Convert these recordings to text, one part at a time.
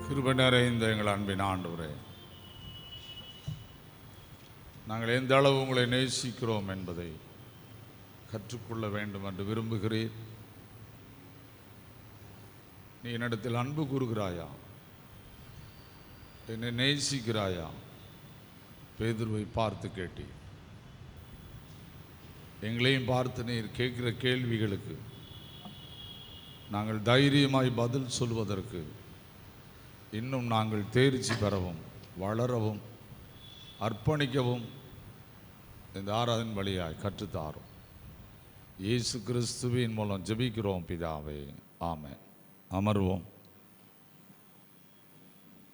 கிருபை நிறைந்த எங்கள் அன்பின் ஆண்டவரே, நாங்கள் எந்த அளவு உங்களை நேசிக்கிறோம் என்பதை கற்றுக்கொள்ள வேண்டும் என்று விரும்புகிறேன். நீ என்னிடத்தில் அன்பு கூறுகிறாயா? என்னை நேசிக்கிறாயா? பேதுருவை பார்த்து கேட்டீர். எங்களையும் பார்த்து நீர் கேட்கிற கேள்விகளுக்கு நாங்கள் தைரியமாய் பதில் சொல்வதற்கு இன்னும் நாங்கள் தேர்ச்சி பெறவும், வளரவும், அர்ப்பணிக்கவும் இந்த ஆராதனை வழியாய் கற்றுத்தாரும். இயேசு கிறிஸ்துவின் மூலம் ஜெபிக்கிறோம் பிதாவே, ஆமென். அமர்வோம்.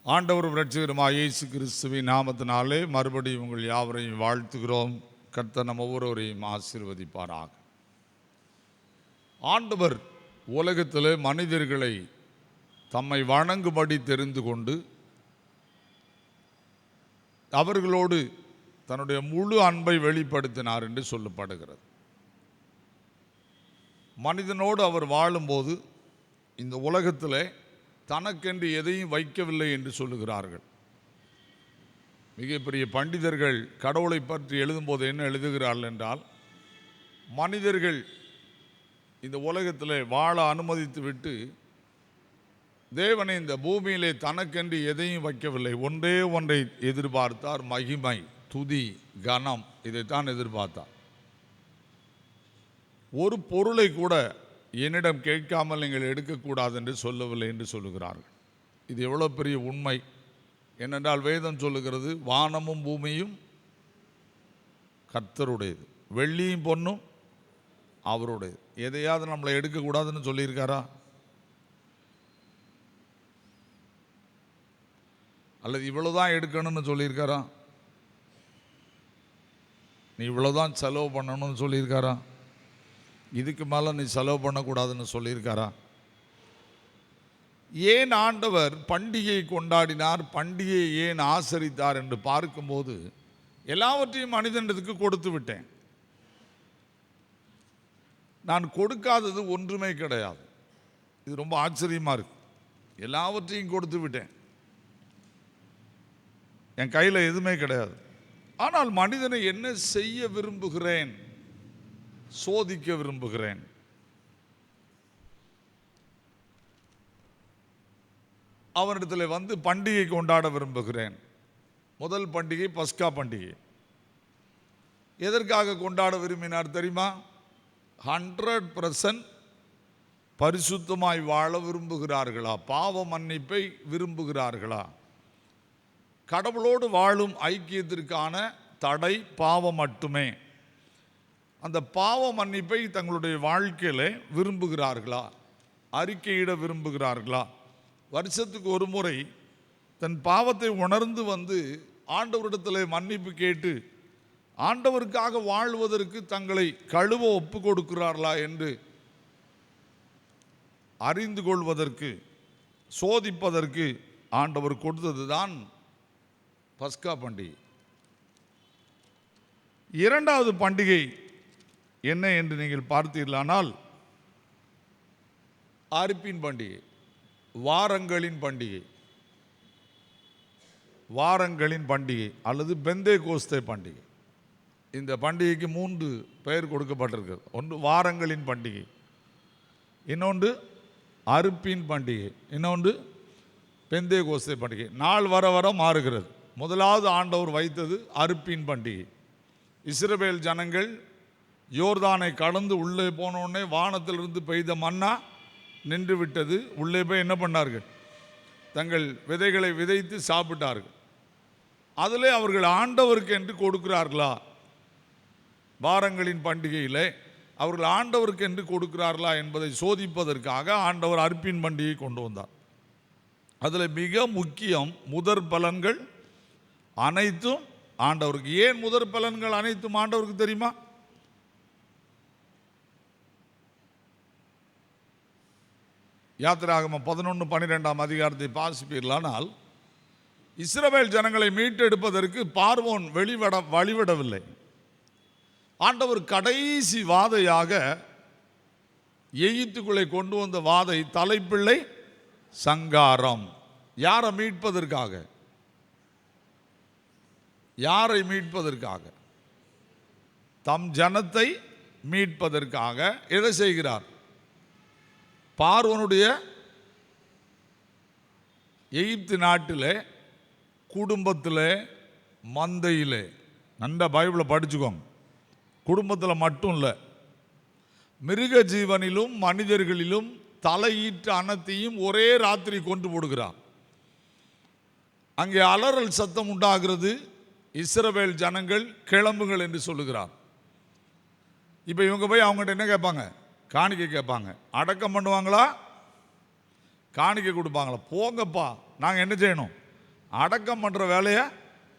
ஆண்டவர் இரட்சகருமாய் இயேசு கிறிஸ்துவின் நாமத்தினாலே மறுபடியும் உங்கள் யாவரையும் வாழ்த்துகிறோம். கர்த்தர் நம் ஒவ்வொருவரையும் ஆசீர்வதிப்பாராக. ஆண்டவர் உலகத்தில் மனிதர்களை தம்மை வணங்கும்படி தெரிந்து கொண்டு அவர்களோடு தன்னுடைய முழு அன்பை வெளிப்படுத்தினார் என்று சொல்லப்படுகிறது. மனிதனோடு அவர் வாழும்போது இந்த உலகத்தில் தனக்கென்று எதையும் வைக்கவில்லை என்று சொல்லுகிறார்கள். மிகப்பெரிய பண்டிதர்கள் கடவுளை பற்றி எழுதும்போது என்ன எழுதுகிறார்கள் என்றால், மனிதர்கள் இந்த உலகத்தில் வாழ அனுமதித்து விட்டு தேவனை இந்த பூமியிலே தனக்கென்று எதையும் வைக்கவில்லை. ஒன்றே ஒன்றை எதிர்பார்த்தார், மகிமை, துதி, கனம். இதைத்தான் எதிர்பார்த்தார். ஒரு பொருளை கூட என்னிடம் கேட்காமல் நீங்கள் எடுக்கக்கூடாது என்று சொல்லவில்லை என்று சொல்லுகிறார்கள். இது எவ்வளோ பெரிய உண்மை என்னென்றால், வேதம் சொல்லுகிறது, வானமும் பூமியும் கர்த்தருடையது, வெள்ளியும் பொன்னும் அவருடையது. எதையாவது நம்மளை எடுக்கக்கூடாதுன்னு சொல்லியிருக்காரா? அல்லது இவ்வளோதான் எடுக்கணும்னு சொல்லியிருக்காரா? நீ இவ்வளோதான் செலவு பண்ணணும்னு சொல்லியிருக்காரா? இதுக்கு மேலே நீ செலவு பண்ணக்கூடாதுன்னு சொல்லியிருக்காரா? ஏன் ஆண்டவர் பண்டிகையை கொண்டாடினார், பண்டிகையை ஏன் ஆசரித்தார் என்று பார்க்கும்போது எல்லாவற்றையும் மனிதனுக்கு கொடுத்து விட்டேன். நான் கொடுக்காதது ஒன்றுமே கிடையாது. இது ரொம்ப ஆச்சரியமாக இருக்கு. எல்லாவற்றையும் கொடுத்து விட்டேன், என் கையில் எதுவுமே கிடையாது. ஆனால் மனிதனை என்ன செய்ய விரும்புகிறேன்? சோதிக்க விரும்புகிறேன். அவனிடத்தில் வந்து பண்டிகை கொண்டாட விரும்புகிறேன். முதல் பண்டிகை பஸ்கா பண்டிகை. எதற்காக கொண்டாட விரும்பினார் தெரியுமா? 100% பரிசுத்தமாய் வாழ விரும்புகிறார்களா? பாவ மன்னிப்பை விரும்புகிறார்களா? கடவுளோடு வாழும் ஐக்கியத்திற்கான தடை பாவம் மட்டுமே. அந்த பாவ மன்னிப்பை தங்களுடைய வாழ்க்கையில் விரும்புகிறார்களா? அறிக்கையிட விரும்புகிறார்களா? வருஷத்துக்கு ஒரு முறை தன் பாவத்தை உணர்ந்து வந்து ஆண்டவரிடத்தில் மன்னிப்பு கேட்டு ஆண்டவருக்காக வாழ்வதற்கு தங்களை கழுவ ஒப்பு கொடுக்கிறார்களா என்று அறிந்து கொள்வதற்கு, சோதிப்பதற்கு ஆண்டவர் கொடுத்தது தான் பஸ்கா பண்டிகை. இரண்டாவது பண்டிகை என்ன என்று நீங்கள் பார்த்தீர்களானால், அறுப்பின் பண்டிகை, வாரங்களின் பண்டிகை. வாரங்களின் பண்டிகை அல்லது பெந்தேகோஸ்தே பண்டிகை. இந்த பண்டிகைக்கு 3 பெயர் கொடுக்கப்பட்டிருக்கிறது. ஒன்று வாரங்களின் பண்டிகை, இன்னொன்று அறுப்பின் பண்டிகை, இன்னொன்று பெந்தேகோஸ்தே பண்டிகை. நாள் வர வர மாறுகிறது. முதலாவது ஆண்டவர் வைத்தது அறுப்பின் பண்டிகை. இஸ்ரவேல் ஜனங்கள் யோர்தானை கடந்து உள்ளே போனோடனே வானத்திலிருந்து பெய்த மன்னா நின்று விட்டது. உள்ளே போய் என்ன பண்ணார்கள்? தங்கள் விதைகளை விதைத்து சாப்பிட்டார்கள். அதிலே அவர்கள் ஆண்டவருக்கு என்று கொடுக்கிறார்களா? வாரங்களின் பண்டிகையில் அவர்கள் ஆண்டவருக்கு என்று கொடுக்கிறார்களா என்பதை சோதிப்பதற்காக ஆண்டவர் அறுப்பின் பண்டிகையை கொண்டு வந்தார். அதில் மிக முக்கியம் முதற் பலன்கள் அனைத்தும் ஆண்டவருக்கு. ஏன் முதற் பலன்கள் அனைத்தும் ஆண்டவருக்கு தெரியுமா? யாத்திராகமம் 11-12 அதிகாரத்தை வாசிப்பீர்களானால், இஸ்ரவேல் ஜனங்களை மீட்டெடுப்பதற்கு பார்வோன் வழிவிடவில்லை. ஆண்டவர் கடைசி வாதையாக எகிப்துக்குள்ளே கொண்டு வந்த வாதை தலைப்பிள்ளை சங்காரம். யாரை மீட்பதற்காக? யாரை மீட்பதற்காக? தம் ஜனத்தை மீட்பதற்காக எதை செய்கிறார்? பார்வோனுடைய எகிப்து நாட்டிலே, குடும்பத்தில், மந்தையிலே, நல்ல பைபிளை படிச்சுக்கோங்க. குடும்பத்தில் மட்டும் இல்லை, மிருக ஜீவனிலும் மனிதர்களிலும் தலையீட்டு அனைத்தையும் ஒரே ராத்திரி கொண்டு போடுகிறார். அங்கே அலறல் சத்தம் உண்டாகிறது. இஸ்ரவேல் ஜனங்கள் கிளம்புகள் என்று சொல்லுகிறார். இப்போ இவங்க போய் அவங்ககிட்ட என்ன கேட்பாங்க? காணிக்கை கேட்பாங்க. அடக்கம் பண்ணுவாங்களா? காணிக்கை கொடுப்பாங்களா? போங்கப்பா, நாங்கள் என்ன செய்யணும்? அடக்கம் பண்ணுற வேலையை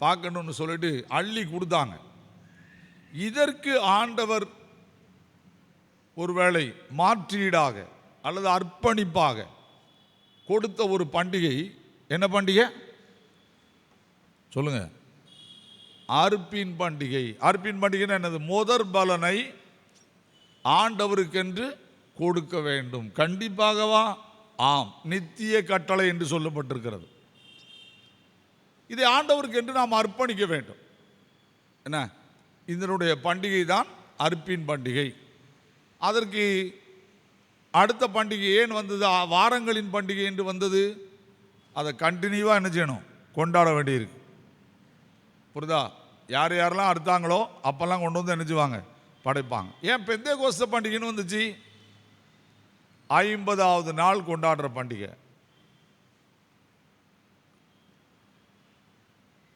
பார்க்கணும்னு சொல்லிட்டு அள்ளி கொடுத்தாங்க. இதற்கு ஆண்டவர் ஒருவேளை மாற்றீடாக அல்லது அர்ப்பணிப்பாக கொடுத்த ஒரு பண்டிகை என்ன பண்டிகை சொல்லுங்க? அறுப்பின் பண்டிகை. அறுப்பின் பண்டிகை என்னது? முதற் பலனை ஆண்டவருக்கென்று கொடுக்க வேண்டும். கண்டிப்பாகவா? ஆம், நித்திய கட்டளை என்று சொல்லப்பட்டிருக்கிறது. இதை ஆண்டவருக்கு என்று நாம் அர்ப்பணிக்க வேண்டும். என்ன, இதனுடைய பண்டிகை தான் அறுப்பின் பண்டிகை. அதற்கு அடுத்த பண்டிகை ஏன் வந்தது? வாரங்களின் பண்டிகை என்று வந்தது. அதை கண்டினியூவாக என்ன செய்யணும்? கொண்டாட வேண்டியிருக்கு. புரியுதா? யார் யாரெல்லாம் அறுத்தாங்களோ அப்பெல்லாம் கொண்டு வந்து என்ன செய்வாங்க? படைப்பாங்க. ஏன் பெந்தேகோஸ்தே பண்டிகைன்னு வந்துச்சு? 50வது நாள் கொண்டாடுற பண்டிகை.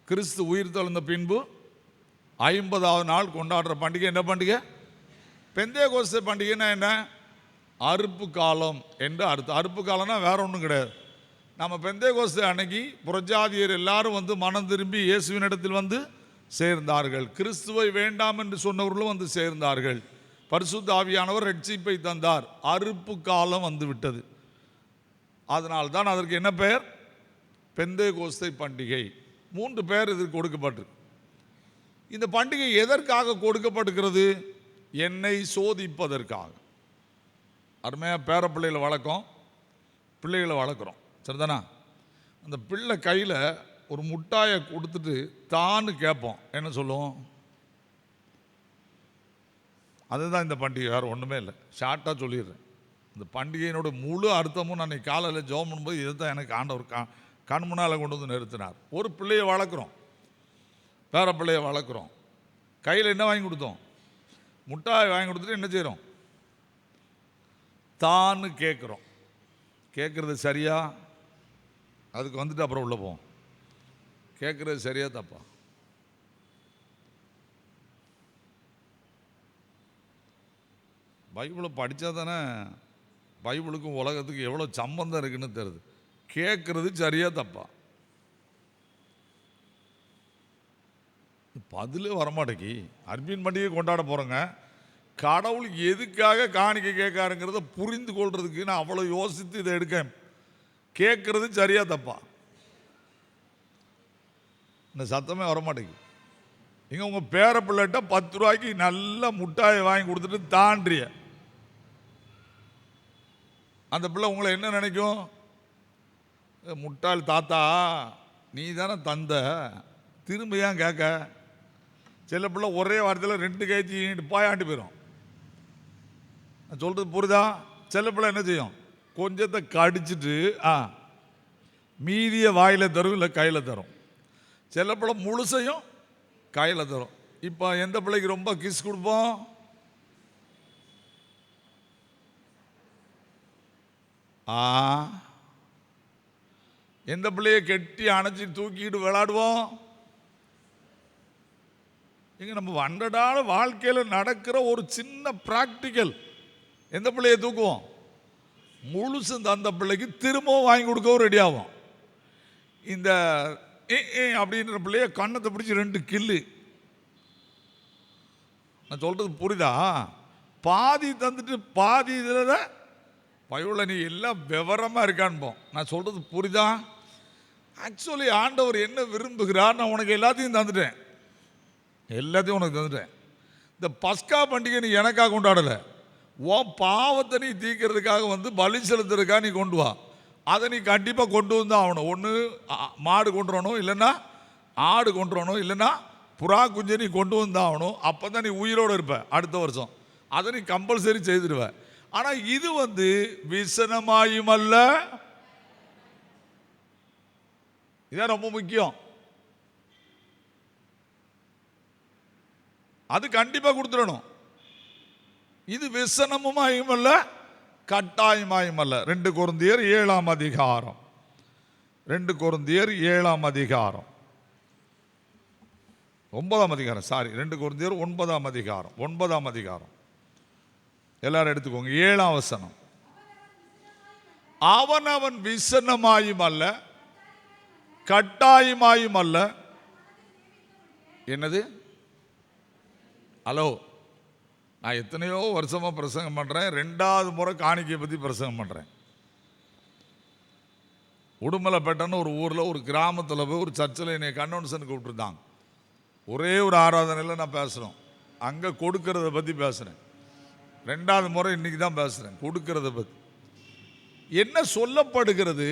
கிறிஸ்து உயிர் தெழுந்த பின்பு 50வது நாள் கொண்டாடுற பண்டிகை என்ன பண்டிகை? பெந்தேகோஸ்தே பண்டிகைன்னா என்ன? அறுப்பு காலம் என்று அர்த்தம். அறுப்பு காலம்னா வேற ஒன்றும் கிடையாது. நம்ம பெந்தேகோஸ்தே அன்னைக்கு புறஜாதியர் எல்லாரும் வந்து மனம் திரும்பி இயேசுவினிடத்தில் வந்து சேர்ந்தார்கள். கிறிஸ்துவை வேண்டாம் என்று சொன்னவர்களும் வந்து சேர்ந்தார்கள். பரிசுத்த ஆவியானவர் ரட்சிப்பை தந்தார். அறுப்பு காலம் வந்து விட்டது. அதனால்தான் அதற்கு என்ன பெயர்? பெந்தேகோஸ்தே பண்டிகை. 3 பெயர் இதற்கு கொடுக்கப்பட்டிருக்கு. இந்த பண்டிகை எதற்காக கொடுக்கப்படுகிறது? என்னை சோதிப்பதற்காக. அருமையாக பேர பிள்ளைகளை வளர்க்கும், பிள்ளைகளை வளர்க்குறோம், சரிதானா? அந்த பிள்ளை கையில் ஒரு முட்டாயை கொடுத்துட்டு தான்னு கேட்போம். என்ன சொல்லுவோம்? அதுதான் இந்த பண்டிகை, வேறு ஒன்றுமே இல்லை. ஷார்ட்டாக சொல்லிடுறேன். இந்த பண்டிகையினோட முழு அர்த்தமும் நான் காலையில் ஜெபம் பண்ணும்போது இதை தான் எனக்கு ஆண்டவர் கண் முன்னால் கொண்டு வந்து நிறுத்தினார். ஒரு பிள்ளையை வளர்க்குறோம், பேர பிள்ளையை வளர்க்குறோம். கையில் என்ன வாங்கி கொடுத்தோம்? முட்டாய் வாங்கி கொடுத்துட்டு என்ன செய்கிறோம்? தான்னு கேட்குறோம். கேட்குறது சரியா? அதுக்கு வந்துட்டு அப்புறம் உள்ள போவோம். கேட்குறது சரியா தப்பா? பைபிளை படித்தா தானே பைபிளுக்கும் உலகத்துக்கு எவ்வளோ சம்பந்தம் இருக்குன்னு தெரியுது. கேட்குறது சரியா தப்பா? பதிலே வரமாட்டேங்கி. அர்ப்பின் பண்டிகை கொண்டாட போகிறோங்க. கடவுள் எதுக்காக காணிக்கை கேட்காருங்கிறத புரிந்து கொள்றதுக்கு நான் அவ்வளோ யோசித்து இதை எடுக்கேன். கேட்குறது சரியா தப்பா? இந்த சத்தமே வரமாட்டேங்கி. இங்கே உங்கள் பேர பிள்ளைகிட்ட 10 ரூபாய்க்கு நல்ல முட்டாயை வாங்கி கொடுத்துட்டு தாண்டிய அந்த பிள்ளை உங்களை என்ன நினைக்கும்? முட்டாள் தாத்தா, நீ தானே தந்த, திரும்ப ஏன் கேட்க? சில பிள்ளை ஒரே வாரத்தில் 2 கேஜி பாயாண்டு போயிடும். நான் சொல்கிறது புரியுதா? சில பிள்ளை என்ன செய்யும்? கொஞ்சத்தை கடிச்சிட்டு மீதியை வாயில் தரும், இல்லை கையில் தரும். சில பிள்ளை முழுசையும் கையில் தரும். இப்போ எந்த பிள்ளைக்கு ரொம்ப கிஸ் கொடுப்போம்? எந்த பிள்ளையை கெட்டி அணைச்சி தூக்கிட்டு விளையாடுவோம்? இங்கே நம்ம அன்றாட வாழ்க்கையில் நடக்கிற ஒரு சின்ன ப்ராக்டிக்கல். எந்த பிள்ளையை தூக்குவோம்? முழுசும் தந்த பிள்ளைக்கு திரும்பவும் வாங்கி கொடுக்கவும் ரெடி ஆகும். இந்த அப்படின்ற பிள்ளைய கண்ணத்தை பிடிச்சி 2 கில்லு. நான் சொல்கிறது புரியுதா? பாதி தந்துட்டு பாதி இதில் பைபிளில் நீ எல்லாம் விவரமாக இருக்கான்போம். நான் சொல்கிறது புரியுதா? ஆக்சுவலி ஆண்டவர் என்ன விரும்புகிறார்? நான் உனக்கு எல்லாத்தையும் தந்துட்டேன், எல்லாத்தையும் உனக்கு தந்துட்டேன். இந்த பஸ்கா பண்டிகை நீ எனக்காக கொண்டாடலை, உன் பாவத்தை நீ தீக்கிறதுக்காக வந்து பலி செலுத்துறதுக்காக நீ கொண்டு வா. அதை நீ கண்டிப்பாக கொண்டு வந்து ஆகணும். ஒன்று மாடு கொண்டு வரணும், இல்லைன்னா ஆடு கொண்டு வரணும், இல்லைன்னா புறா குஞ்சு நீ கொண்டு வந்து ஆகணும். அப்போ தான் நீ உயிரோடு இருப்ப அடுத்த வருஷம். அதை நீ கம்பல்சரி செய்திருவ. ஆனால் இது விசனமாயும் அல்ல, இதான் ரொம்ப முக்கியம். அது கண்டிப்பாக கொடுத்துடணும். இது விசனமுமாயும் அல்ல, கட்டாயமாயும் அல்ல. 2 கொரிந்தியர் 7ஆம் அதிகாரம், 2 கொரிந்தியர் 7ஆம் அதிகாரம் 9ஆம் அதிகாரம், 2 கொரிந்தியர் 9ஆம் அதிகாரம், 9ஆம் அதிகாரம் எல்லாரும் எடுத்துக்கோங்க. 7ஆம் வசனம். அவன் விசனமாயும் அல்ல, கட்டாயமாயும் அல்ல. என்னது? ஹலோ, நான் எத்தனையோ வருஷமா பிரசங்கம் பண்றேன். 2வது முறை காணிக்கையை பத்தி பிரசங்கம் பண்றேன். உடுமலைப்பேட்டைன்னு ஒரு ஊரில் ஒரு கிராமத்தில் போய் ஒரு சர்ச்சில் என்னை கன்வென்ஷனுக்கு கூப்பிட்டுருந்தாங்க. ஒரே ஒரு ஆராதனையில் நான் பேசுகிறோம். அங்கே கொடுக்கறத பற்றி பேசுகிறேன். 2வது முறை இன்னைக்கு தான் பேசுகிறேன் கொடுக்கறத பற்றி. என்ன சொல்லப்படுகிறது?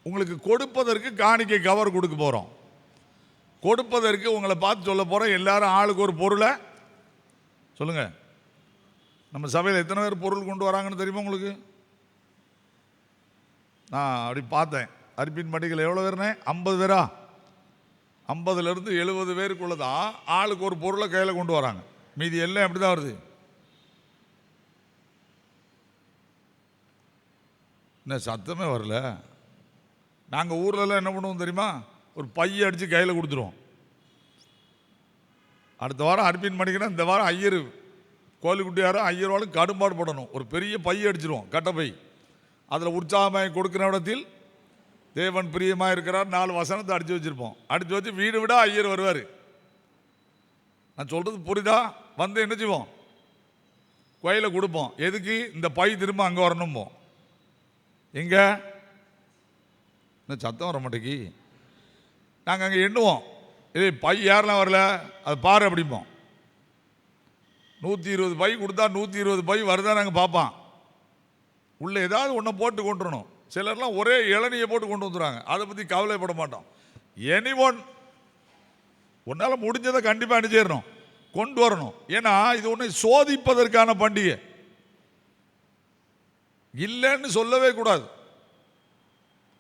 உங்களுக்கு கொடுப்பதற்கு காணிக்கை கவர் கொடுக்க போகிறோம். கொடுப்பதற்கு உங்களை பார்த்து சொல்ல போகிறோம். எல்லாரும் ஆளுக்கு ஒரு பொருளை சொல்லுங்கள். நம்ம சபையில் எத்தனை பேர் பொருள் கொண்டு வராங்கன்னு தெரியுமா உங்களுக்கு? நான் அப்படி பார்த்தேன். அர்ப்பின் பண்டிகையில் எவ்வளோ பேருனே? 50 பேரா? 50லேருந்து 70 பேருக்குள்ள தான் ஆளுக்கு ஒரு பொருளை கையில் கொண்டு வராங்க. மீதி எல்லாம் எப்படி தான் வருது? என்ன சத்தமே வரல? நாங்கள் ஊர்லலாம் என்ன பண்ணுவோம் தெரியுமா? ஒரு பைய அடித்து கையில் கொடுத்துருவோம். அடுத்த வாரம் அர்ப்பின் பண்ணிக்கிறேன், இந்த வாரம் ஐயர் கோழிக்குட்டியாரும் ஐயரோடும் கடும்பாடு போடணும். ஒரு பெரிய பைய அடிச்சிருவோம், கட்டப்பை. அதில் உற்சாகமாக கொடுக்குற இடத்தில் தேவன் பிரியமாக இருக்கிறார் 4 வசனத்தை அடித்து வச்சுருப்போம். அடித்து வச்சு வீடு விட ஐயர் வருவார். நான் சொல்கிறது புரியுதா? வந்து என்ன செய்வோம்? கோயிலில் கொடுப்போம். எதுக்கு? இந்த பை திரும்ப அங்கே வரணும்போ. எங்கே? இன்னும் சத்தம் வர மாட்டேங்கி. நாங்கள் அங்கே எண்ணுவோம். பை யாரெல்லாம் வரல அது பாரு அப்படிம்போம். 120 பை கொடுத்தா 120 பை வருதா நாங்கள் பார்ப்பான். உள்ள ஏதாவது ஒன்றை போட்டு கொண்டு வரணும். சிலர்லாம் ஒரே இளநியை போட்டு கொண்டு வந்துடுறாங்க. அதை பற்றி கவலைப்பட மாட்டோம். உன்னால் முடிஞ்சதை கண்டிப்பாக அனுப்பிச்சிடணும், கொண்டு வரணும். ஏன்னா இது ஒன்று சோதிப்பதற்கான பண்டிகை. இல்லைன்னு சொல்லவே கூடாது.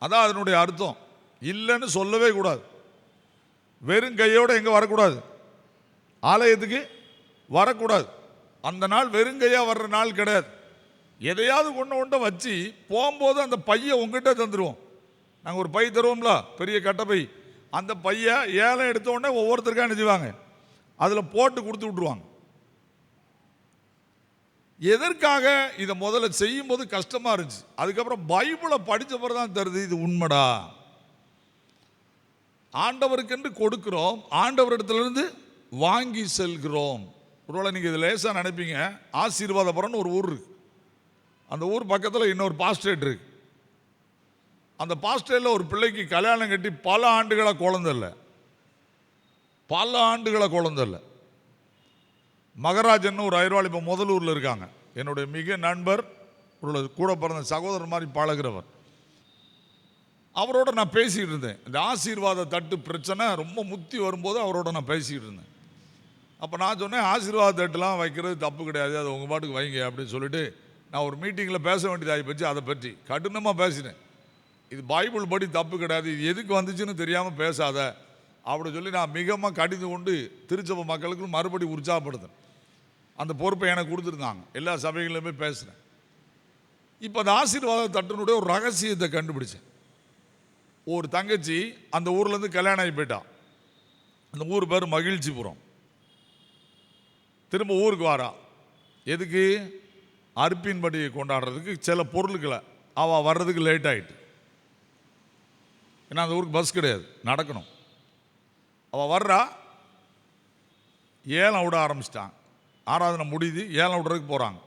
அதான் அதனுடைய அர்த்தம். இல்லைன்னு சொல்லவே கூடாது. வெறும் கையோடு எங்கே வரக்கூடாது, ஆலயத்துக்கு வரக்கூடாது. அந்த நாள் வெறுங்கையாக வர்ற நாள் கிடையாது. எதையாவது கொண்டு வச்சு போகும்போது அந்த பையை உங்ககிட்ட தந்துடுவோம். நாங்கள் ஒரு பை தருவோம்ல, பெரிய கட்டப்பை. அந்த பையை ஏலம் எடுத்த உடனே ஒவ்வொருத்தருக்கா நினைச்சுவாங்க, அதில் போட்டு கொடுத்து விட்ருவாங்க. எதற்காக இதை முதல்ல செய்யும் போது கஷ்டமாக இருந்துச்சு. அதுக்கப்புறம் பைபிளை படித்த பிறகு தான் தருது இது உண்மைடா. ஆண்டவருக்கென்று கொடுக்கிறோம், ஆண்டவரிடத்திலிருந்து வாங்கி செல்கிறோம். ஒருவேளை நீங்கள் இது லேசாக நினைப்பீங்க. ஆசீர்வாதபுரம்னு ஒரு ஊர் இருக்கு. அந்த ஊர் பக்கத்தில் இன்னொரு பாஸ்டேட் இருக்கு. அந்த பாஸ்டேட்டில் ஒரு பிள்ளைக்கு கல்யாணம் கட்டி பல ஆண்டுகளாக குழந்தை இல்லை. மகராஜன் ஒரு ஐரோவாள் இப்போ முதலூரில் இருக்காங்க. என்னுடைய மிக நண்பர், கூட பிறந்த சகோதரர் மாதிரி பழகிறவர். அவரோட நான் பேசிக்கிட்டு இருந்தேன். இந்த ஆசீர்வாத தட்டு பிரச்சனை ரொம்ப முத்தி வரும்போது அவரோட நான் பேசிக்கிட்டு இருந்தேன். அப்போ நான் சொன்னேன், ஆசீர்வாத தட்டுலாம் வைக்கிறது தப்பு கிடையாது, அது உங்கள் பாட்டுக்கு வைங்க அப்படின்னு சொல்லிட்டு நான் ஒரு மீட்டிங்கில் பேச வேண்டியதாகி பற்றி அதை பற்றி கடினமாக பேசினேன். இது பைபிள் படி தப்பு கிடையாது, இது எதுக்கு வந்துச்சுன்னு தெரியாமல் பேசாத அப்படி சொல்லி நான் மிகமாக கடிந்து கொண்டு திருச்சபை மக்களுக்கு மறுபடி உற்சாகப்படுத்தேன். அந்த பொறுப்பை எனக்கு கொடுத்துருந்தாங்க. எல்லா சபைகளிலுமே பேசுகிறேன். இப்போ அந்த ஆசீர்வாத தட்டினுடைய ஒரு ரகசியத்தை கண்டுபிடிச்சேன். ஒரு தங்கச்சி அந்த ஊர்லேருந்து கல்யாணம் ஆகி போயிட்டான். அந்த ஊர் பேர் மகிழ்ச்சிபுரம். திரும்ப ஊருக்கு வாரா. எதுக்கு? அர்ப்பின் பண்டிகை கொண்டாடுறதுக்கு சில பொருட்களை. அவள் வர்றதுக்கு லேட் ஆகிட்டு. ஏன்னா அந்த ஊருக்கு பஸ் கிடையாது, நடக்கணும். அவள் வர்றா, ஏலம் விட ஆரம்பிச்சிட்டான். ஆராதனை முடியுது, ஏலம் விடுறதுக்கு போகிறாங்க.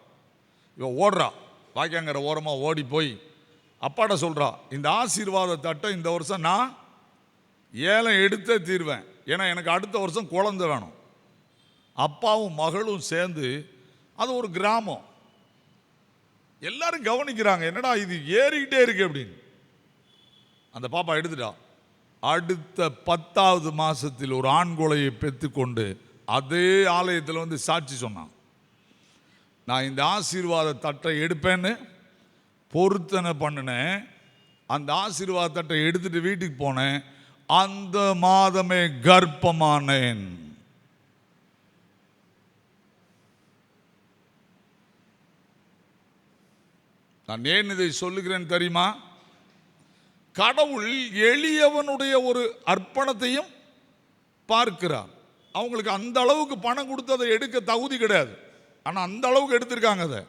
இவன் ஓடுறா, வாய்க்காங்கிற ஓரமாக ஓடி போய் அப்பாட்ட சொல்கிறா, இந்த ஆசீர்வாத தட்டை இந்த வருஷம் நான் ஏலம் எடுத்தே தீர்வேன், ஏன்னா எனக்கு அடுத்த வருஷம் குழந்தை வேணும். அப்பாவும் மகளும் சேர்ந்து, அது ஒரு கிராமம், எல்லாரும் கவனிக்கிறாங்க, என்னடா இது ஏறிக்கிட்டே இருக்கு அப்படின்னு. அந்த பாப்பா எடுத்துட்டா. அடுத்த 10வது மாசத்தில் ஒரு ஆண் குழந்தையை பெற்றுக்கொண்டு அதே ஆலயத்தில் வந்து சாட்சி சொன்னான். நான் இந்த ஆசீர்வாத தட்டை எடுப்பேன்னு பொருத்தனை பண்ணினேன். அந்த ஆசீர்வாத தட்டை எடுத்துட்டு வீட்டுக்கு போனேன். அந்த மாதமே கர்ப்பமானேன். நான் ஏன் இதை சொல்லுகிறேன் தெரியுமா? கடவுள் எளியவனுடைய ஒரு அர்ப்பணத்தையும் பார்க்கிறார். அவங்களுக்கு அந்த அளவுக்கு பணம் கொடுத்து அதை எடுக்க தகுதி கிடையாது, ஆனால் அந்த அளவுக்கு எடுத்திருக்காங்க அதை.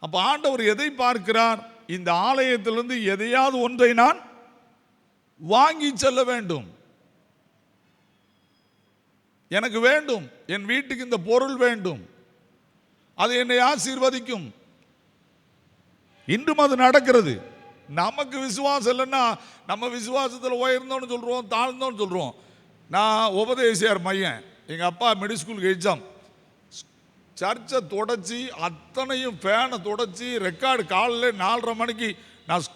அப்ப ஆண்டவர் எதை பார்க்கிறார்? இந்த ஆலயத்திலிருந்து எதையாவது ஒன்றை நான் வாங்கி செல்ல வேண்டும், எனக்கு வேண்டும், என் வீட்டுக்கு இந்த பொருள் வேண்டும், அது என்னை ஆசீர்வதிக்கும். இன்றும் அது நடக்கிறது. நமக்கு விசுவாசம் இல்லைன்னா நம்ம விசுவாசத்தில் உயர்ந்தோன்னு சொல்கிறோம், தாழ்ந்தோன்னு சொல்கிறோம். நான் உபதேசியார் மையன், எங்கள் அப்பா மிடில் ஸ்கூலுக்கு எக்ஸாம், சர்ச்சை தொடச்சி அத்தனையும் ஃபேனை தொடச்சி ரெக்கார்டு காலையில் 4:30 மணிக்கு நான்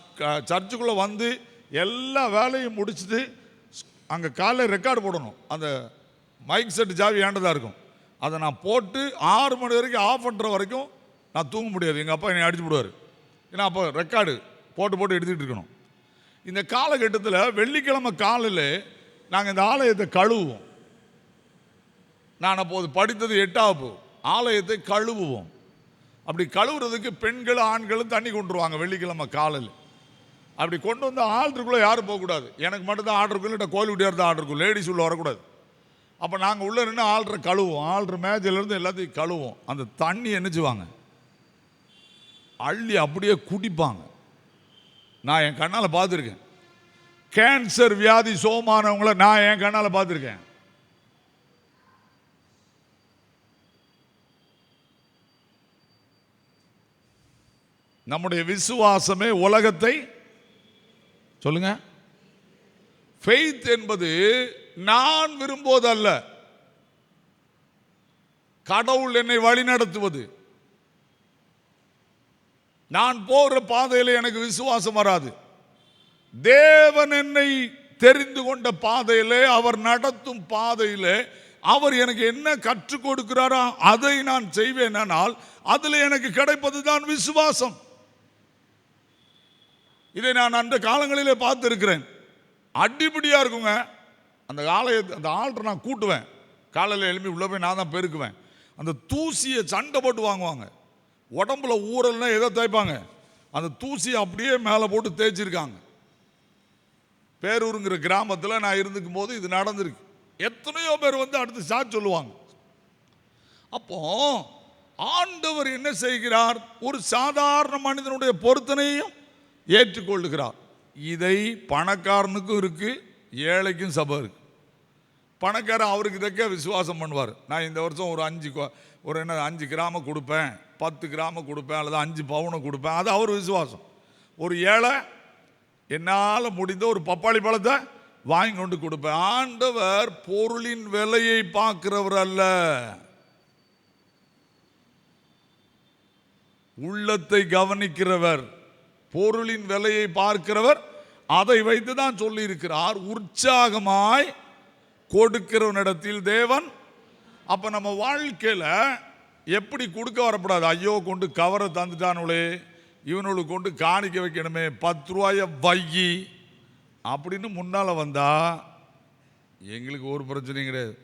சர்ச்சுக்குள்ளே வந்து எல்லா வேலையும் முடிச்சுட்டு அங்கே காலையில் ரெக்கார்டு போடணும். அந்த மைக் செட்டு ஜாவி ஏண்டதாக இருக்கும், அதை நான் போட்டு 6 மணி வரைக்கும் ஆஃப் பண்ணுற வரைக்கும் நான் தூங்க முடியாது. எங்கள் அப்பா என்னை அடிச்சு விடுவார். ஏன்னா அப்போ ரெக்கார்டு போட்டு எடுத்துக்கிட்டு இருக்கணும். இந்த காலகட்டத்தில் வெள்ளிக்கிழமை காலையில் நாங்கள் இந்த ஆலயத்தை கழுவுவோம். நான் அப்போது படித்தது 8வது. ஆலயத்தை கழுவுவோம். அப்படி கழுவுறதுக்கு பெண்கள் ஆண்களும் தண்ணி கொண்டுருவாங்க வெள்ளிக்கிழமை காலையில். அப்படி கொண்டு வந்து ஆல்டருக்குள்ளே யாரும் போகக்கூடாது. எனக்கு மட்டும்தான் ஆர்டருக்குள்ள, கோயில் விட்டியார் தான் ஆர்டருக்குள்ள, லேடிஸ் உள்ள வரக்கூடாது. அப்போ நாங்கள் உள்ளே நின்று ஆல்டரை கழுவோம். ஆல்டர் மேஜிலேருந்து எல்லாத்தையும் கழுவோம். அந்த தண்ணி என்னச்சுவாங்க அள்ளி அப்படியே குடிப்பாங்க. நான் என் கண்ணால் பார்த்துருக்கேன். கேன்சர் வியாதி சோமானவங்களை நான் என் கண்ணால் பார்த்துருக்கேன். நம்முடைய விசுவாசமே உலகத்தை சொல்லுங்க. ஃபெய்த் என்பது நான் விரும்புவதல்ல, கடவுள் என்னை வழி நடத்துவது. நான் போகிற பாதையில் எனக்கு விசுவாசம் வராது. தேவன் என்னை தெரிந்து கொண்ட பாதையிலே, அவர் நடத்தும் பாதையிலே அவர் எனக்கு என்ன கற்றுக் கொடுக்கிறாரோ அதை நான் செய்வேனால் அதில் எனக்கு கிடைப்பது தான் விசுவாசம். இதை நான் அந்த காலங்களிலே பார்த்துருக்கிறேன். அடிப்படியாக இருக்குங்க. அந்த அந்த ஆல்டர் நான் கூட்டுவேன். காலையில் எழுப்பி உள்ளே போய் நான் தான் பெருக்குவேன். அந்த தூசியை சண்டை போட்டு வாங்குவாங்க. உடம்புல ஊறல்னா எதை தேய்ப்பாங்க, அந்த தூசியை அப்படியே மேலே போட்டு தேய்ச்சிருக்காங்க. பேரூருங்கிற கிராமத்தில் நான் இருந்துக்கும் போது இது நடந்திருக்கு. எத்தனையோ பேர் வந்து அடுத்து சாட்சி சொல்லுவாங்க. அப்போ ஆண்டவர் என்ன செய்கிறார்? ஒரு சாதாரண மனிதனுடைய பொருத்தனையும் ஏற்றுக்கொள்ளுகிறார். இதை பணக்காரனுக்கும் இருக்கு, ஏழைக்கும் சபை இருக்கு. பணக்காரன் அவருக்கு தக்க விசுவாசம் பண்ணுவார். நான் இந்த வருஷம் ஒரு 5 கிராமம் கொடுப்பேன், 10 கிராமம் கொடுப்பேன், அல்லது 5 பவுனை கொடுப்பேன், அது அவர் விசுவாசம். ஒரு ஏழை என்னால் முடிந்த ஒரு பப்பாளி பழத்தை வாங்கி கொண்டு கொடுப்பேன். ஆண்டவர் பொருளின் விலையை பார்க்கிறவர் அல்ல, உள்ளத்தை கவனிக்கிறவர். பொருளின் விலையை பார்க்கிறவர். அதை வைத்து தான் சொல்லி இருக்கிறார், உற்சாகமாய் கொடுக்கிறவனிடத்தில் தேவன். அப்ப நம்ம வாழ்க்கையில எப்படி கொடுக்க வரப்படாது. ஐயோ கொண்டு கவரை தந்துட்டானுளே, இவனுக்கு கொண்டு காணிக்க வைக்கணுமே, 10 ரூபாய வையி அப்படின்னு முன்னால வந்தா எங்களுக்கு ஒரு பிரச்சனையும் கிடையாது.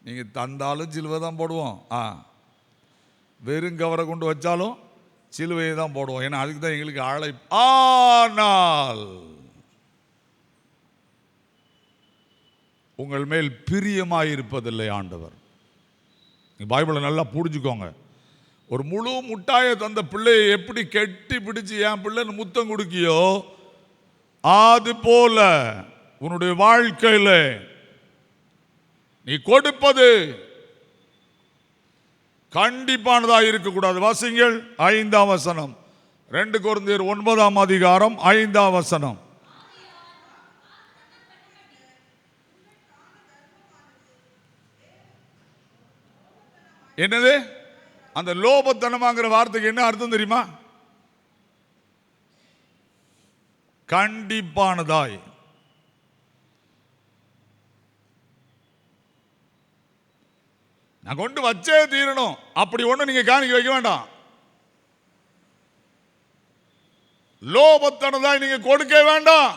நீங்க தந்தாலும் சிலுவை தான் போடுவோம், வெறும் கவரை கொண்டு வச்சாலும் சிலுவையை தான் போடுவோம். ஏன்னா அதுக்கு தான் எங்களுக்கு ஆளை. ஆனால் உங்கள் மேல் பிரியமாயிருப்பதில்லை ஆண்டவர். பைபிளை நல்லா புரிஞ்சுக்கோங்க. ஒரு முழு முட்டாயை தந்த பிள்ளையை எப்படி கெட்டி பிடிச்சு என் பிள்ளைன்னு முத்தம் கொடுக்கியோ, அது போல உன்னுடைய வாழ்க்கையில் நீ கொடுப்பது கண்டிப்பானதாக இருக்கக்கூடாது. வாசிங்கள் 5ஆம் வசனம், 2 கொரிந்தியர் 9ஆம் அதிகாரம் 5ஆம் வசனம். என்னது? அந்த லோபத்தனமாங்கிற வார்த்தைக்கு என்ன அர்த்தம் தெரியுமா? கண்டிப்பானதாய். நான் கொண்டு வச்சே தீரணும் அப்படி ஒண்ணு நீங்க காணிக்க வைக்க வேண்டாம். லோபத்தனதாய் நீங்க கொடுக்க வேண்டாம்.